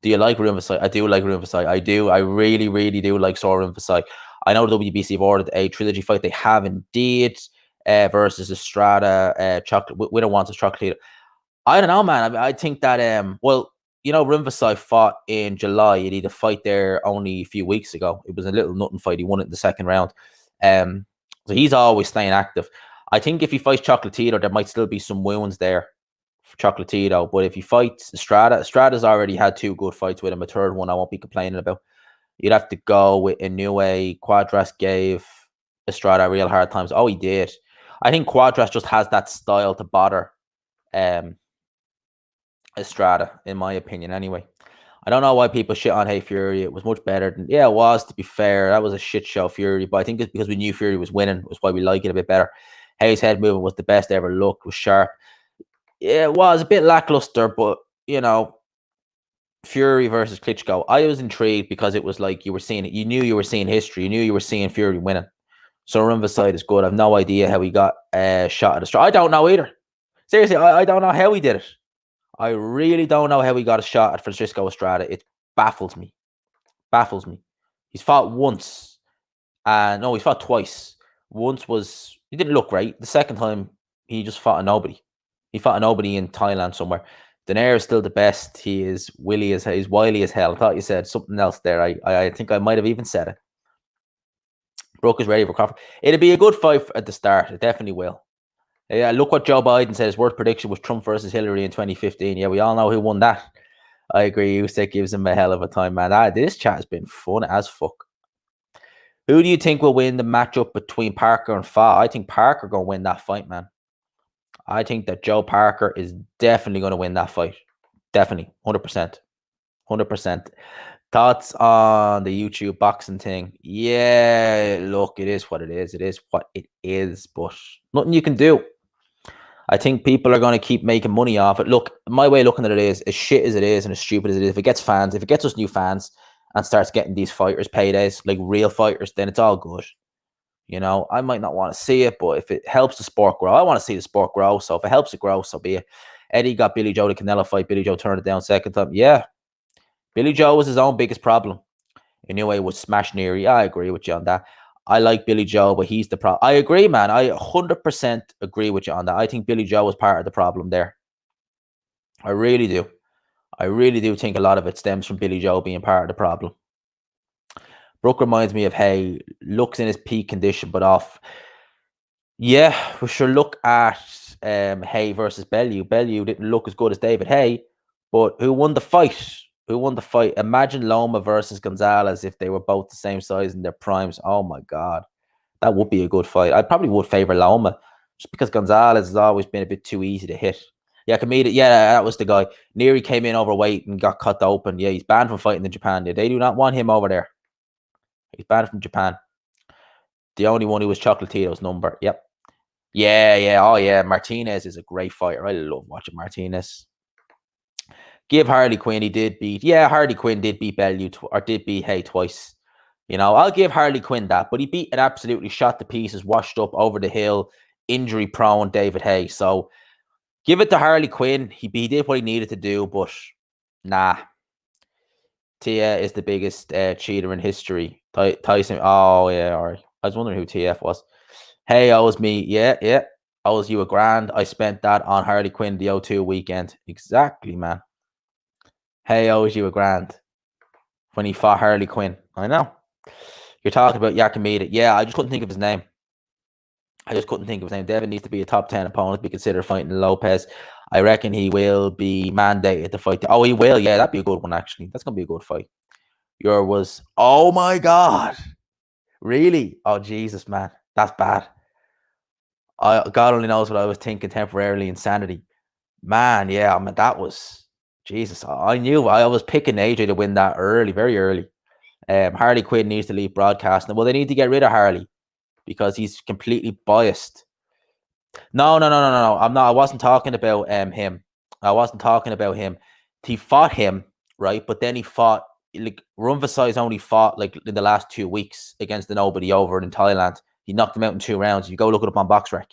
Do you like Room Vasai? I do like Room Vasai. I do. I really, really do like Room Vasai. I know the WBC have ordered a trilogy fight. They have indeed, versus Estrada, Chocolate. Winner wants a Chocolate. I don't know, man. I think that, well, you know, Room Vasai fought in July. He did a fight there only a few weeks ago. It was a little nothing fight. He won it in the second round. So he's always staying active. I think if he fights Chocolatito, there might still be some wounds there for Chocolatito. But if he fights Estrada's already had 2 good fights with him. A third one I won't be complaining about. You'd have to go with Inoue. Quadras gave Estrada real hard times. Oh, he did. I think Quadras just has that style to bother Estrada, in my opinion, anyway. I don't know why people shit on Hey Fury. It was much better than, yeah, it was, to be fair. That was a shit show, Fury, but I think it's because we knew Fury was winning. It was why we like it a bit better. Hayes' head movement was the best ever looked, was sharp. Yeah, it was a bit lackluster, but, you know, Fury versus Klitschko. I was intrigued because it was like you were seeing it. You knew you were seeing history. You knew you were seeing Fury winning. So Rumvaside is good. I've no idea how he got shot at Estrada. I don't know either. Seriously, I don't know how he did it. I really don't know how he got a shot at Francisco Estrada. It baffles me. Baffles me. He's fought once. And no, he's fought twice. Once he didn't look great. The second time, he just fought a nobody. He fought a nobody in Thailand somewhere. Daenerys is still the best. He's wily as hell. I thought you said something else there. I think I might have even said it. Brook is ready for Crawford. It'll be a good fight at the start. It definitely will. Yeah, look what Joe Biden said. His worst prediction was Trump versus Hillary in 2015. Yeah, we all know who won that. I agree. Usyk gives him a hell of a time, man. This chat has been fun as fuck. Who do you think will win the matchup between Parker and Fa? I think Parker going to win that fight, man. I think that Joe Parker is definitely going to win that fight. Definitely. 100%. 100%. Thoughts on the YouTube boxing thing? Yeah, look, it is what it is. It is what it is, but nothing you can do. I think people are going to keep making money off it. Look, my way of looking at it is, as shit as it is and as stupid as it is, if it gets fans, if it gets us new fans and starts getting these fighters paydays, like real fighters, then it's all good. You know, I might not want to see it, but if it helps the sport grow, I want to see the sport grow. So if it helps it grow, so be it. Eddie got Billy Joe the Canelo fight. Billy Joe turned it down second time. Yeah. Billy Joe was his own biggest problem. Anyway, would smash Neary. I agree with you on that. I like Billy Joe, but he's the problem. I agree, man. I 100% agree with you on that. I think Billy Joe was part of the problem there. I really do. I really do think a lot of it stems from Billy Joe being part of the problem. Brook reminds me of Hay. Looks in his peak condition, but off. Yeah, we should look at Hay versus Bellew. Bellew didn't look as good as David Hay, but who won the fight? Who won the fight? Imagine Loma versus Gonzalez if they were both the same size in their primes. Oh my God. That would be a good fight. I probably would favor Loma just because Gonzalez has always been a bit too easy to hit. Yeah, Kameda. Yeah, that was the guy. Neary came in overweight and got cut open. Yeah, he's banned from fighting in Japan. Yeah, they do not want him over there. He's banned from Japan. The only one who was Chocolatito's number. Yep. Yeah. Oh, yeah. Martinez is a great fighter. I love watching Martinez. Give Harley Quinn. He did beat. Yeah, Harley Quinn did beat Bellew or did beat Hay twice. You know, I'll give Harley Quinn that, but he beat an absolutely shot to pieces, washed up over the hill, injury prone David Hay. So give it to Harley Quinn. He did what he needed to do, but nah. Tia is the biggest cheater in history. Tyson. Oh yeah, all right. I was wondering who TF was. Hey owes me. Yeah. Owes you a grand. I spent that on Harley Quinn the O2 weekend. Exactly, man. Hey, owes you a grand when he fought Harley Quinn. I know. You're talking about Yakamita. Yeah, I just couldn't think of his name. Devin needs to be a top 10 opponent to be considered fighting Lopez. I reckon he will be mandated to fight. Oh, he will. Yeah, that'd be a good one, actually. That's going to be a good fight. Oh my God. Really? Oh, Jesus, man. That's bad. God only knows what I was thinking temporarily. Insanity. Man, yeah, I mean, that was, Jesus. I knew I was picking AJ to win that early, very early. Harley Quinn needs to leave broadcasting. Well, they need to get rid of Harley because he's completely biased. No. I'm not. I wasn't talking about him. I wasn't talking about him. He fought him, right? But then he fought like Rumvasai's only fought like in the last 2 weeks against the nobody over in Thailand. He knocked him out in 2 rounds. You go look it up on BoxRec.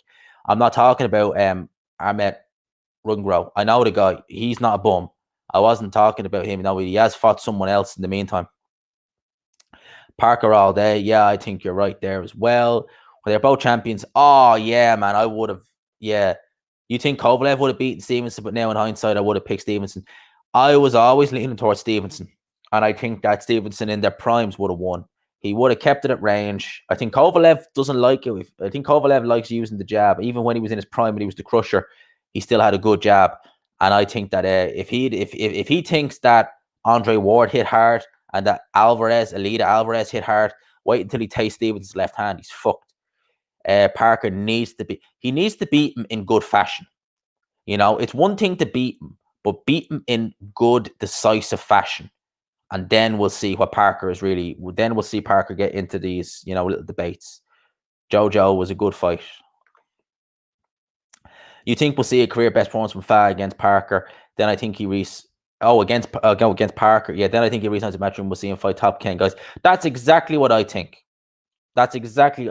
I'm not talking about Ahmed Rungro. I know the guy. He's not a bum. I wasn't talking about him. No, he has fought someone else in the meantime. Parker all day. Yeah, I think you're right there as well. Well, they're both champions. Oh, yeah, man. I would have. Yeah. You think Kovalev would have beaten Stevenson, but now in hindsight, I would have picked Stevenson. I was always leaning towards Stevenson. And I think that Stevenson in their primes would have won. He would have kept it at range. I think Kovalev doesn't like it. I think Kovalev likes using the jab. Even when he was in his prime and he was the crusher, he still had a good jab. And I think that if he thinks that Andre Ward hit hard and that Alita Alvarez hit hard, wait until he tastes Stevenson's left hand. He's fucked. Parker needs to beat him in good fashion. You know, it's one thing to beat him, but beat him in good, decisive fashion. And then we'll see what Parker is really. Then we'll see Parker get into these, little debates. Jojo was a good fight. You think we'll see a career best performance from Fa against Parker? Then I think he against Parker. Yeah, then I think he resigns the matchroom. We'll see him fight top 10 guys. That's exactly what I think.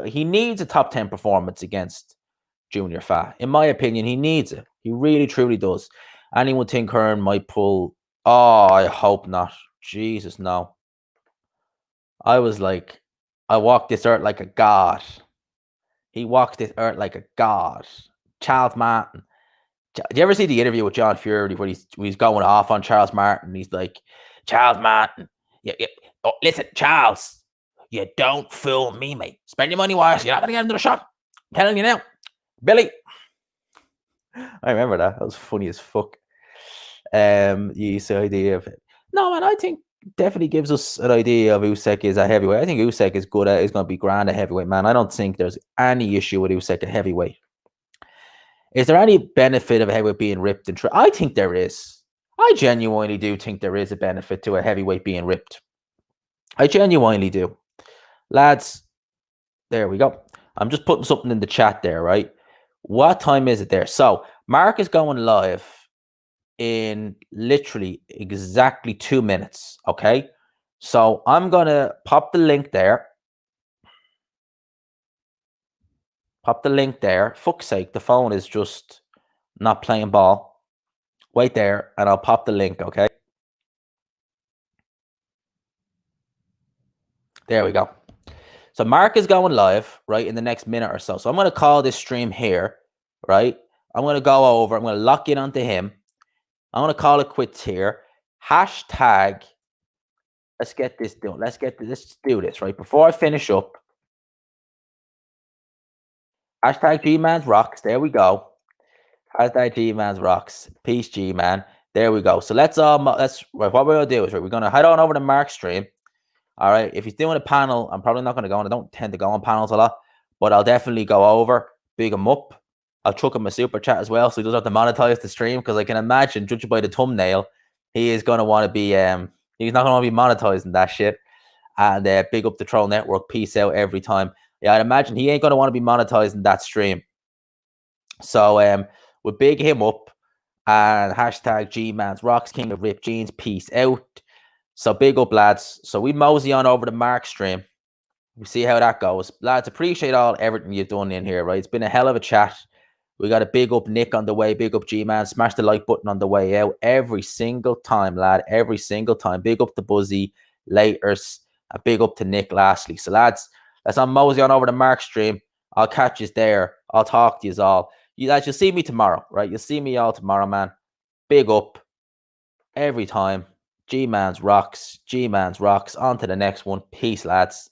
He needs a top 10 performance against Junior Fa. In my opinion, he needs it. He really, truly does. Anyone think Hearn might pull? Oh, I hope not. Jesus, no. I was like, I walked this earth like a god. He walks this earth like a god. Charles Martin. Do you ever see the interview with John Fury where he's going off on Charles Martin? He's like, Charles Martin. Yeah. Oh, listen, Charles. You don't fool me, mate. Spend your money wisely. You're not going to get into the shop. I'm telling you now. Billy. I remember that. That was funny as fuck. Yes, idea of it. No, man, I think definitely gives us an idea of Usyk is a heavyweight. I think Usyk is good at is going to be grand at heavyweight, man. I don't think there's any issue with Usyk at heavyweight. Is there any benefit of a heavyweight being ripped and I think there is. I genuinely do think there is a benefit to a heavyweight being ripped. I genuinely do. Lads, there we go. I'm just putting something in the chat there, right? What time is it there? So, Mark is going live in literally exactly 2 minutes, okay? So, I'm going to pop the link there. Fuck's sake, the phone is just not playing ball. Wait there, and I'll pop the link, okay? There we go. So Mark is going live, right, in the next minute or so. So I'm going to call this stream here, right? I'm going to go over. I'm going to lock in onto him. I'm going to call it quits here. Hashtag, let's get this done. Let's do this, right? Before I finish up, hashtag G-Man's Rocks. There we go. Hashtag G-Man's Rocks. Peace, G-Man. There we go. So let's right, what we're going to do is, right, we're going to head on over to Mark's stream. All right. If he's doing a panel, I'm probably not going to go on. I don't tend to go on panels a lot, but I'll definitely go over, big him up. I'll chuck him a super chat as well, so he doesn't have to monetize the stream, because I can imagine, judging by the thumbnail, he is going to want to be, he's not going to be monetizing that shit. And big up the Troll Network. Peace out every time. Yeah, I'd imagine he ain't going to want to be monetizing that stream. So we'll big him up, and hashtag G-Man's Rocks, King of Rip Jeans. Peace out. So big up, lads. So we mosey on over to Mark's stream. We see how that goes. Lads, appreciate everything you've done in here, right? It's been a hell of a chat. We got a big up Nick on the way, big up G-Man. Smash the like button on the way out every single time, lad. Every single time. Big up to Buzzy, Laters, and big up to Nick lastly. So lads, let's mosey on over to Mark's stream. I'll catch you there. I'll talk to you all. You lads, you'll see me tomorrow, right? You'll see me all tomorrow, man. Big up every time. G-Man's rocks. G-Man's rocks. On to the next one. Peace, lads.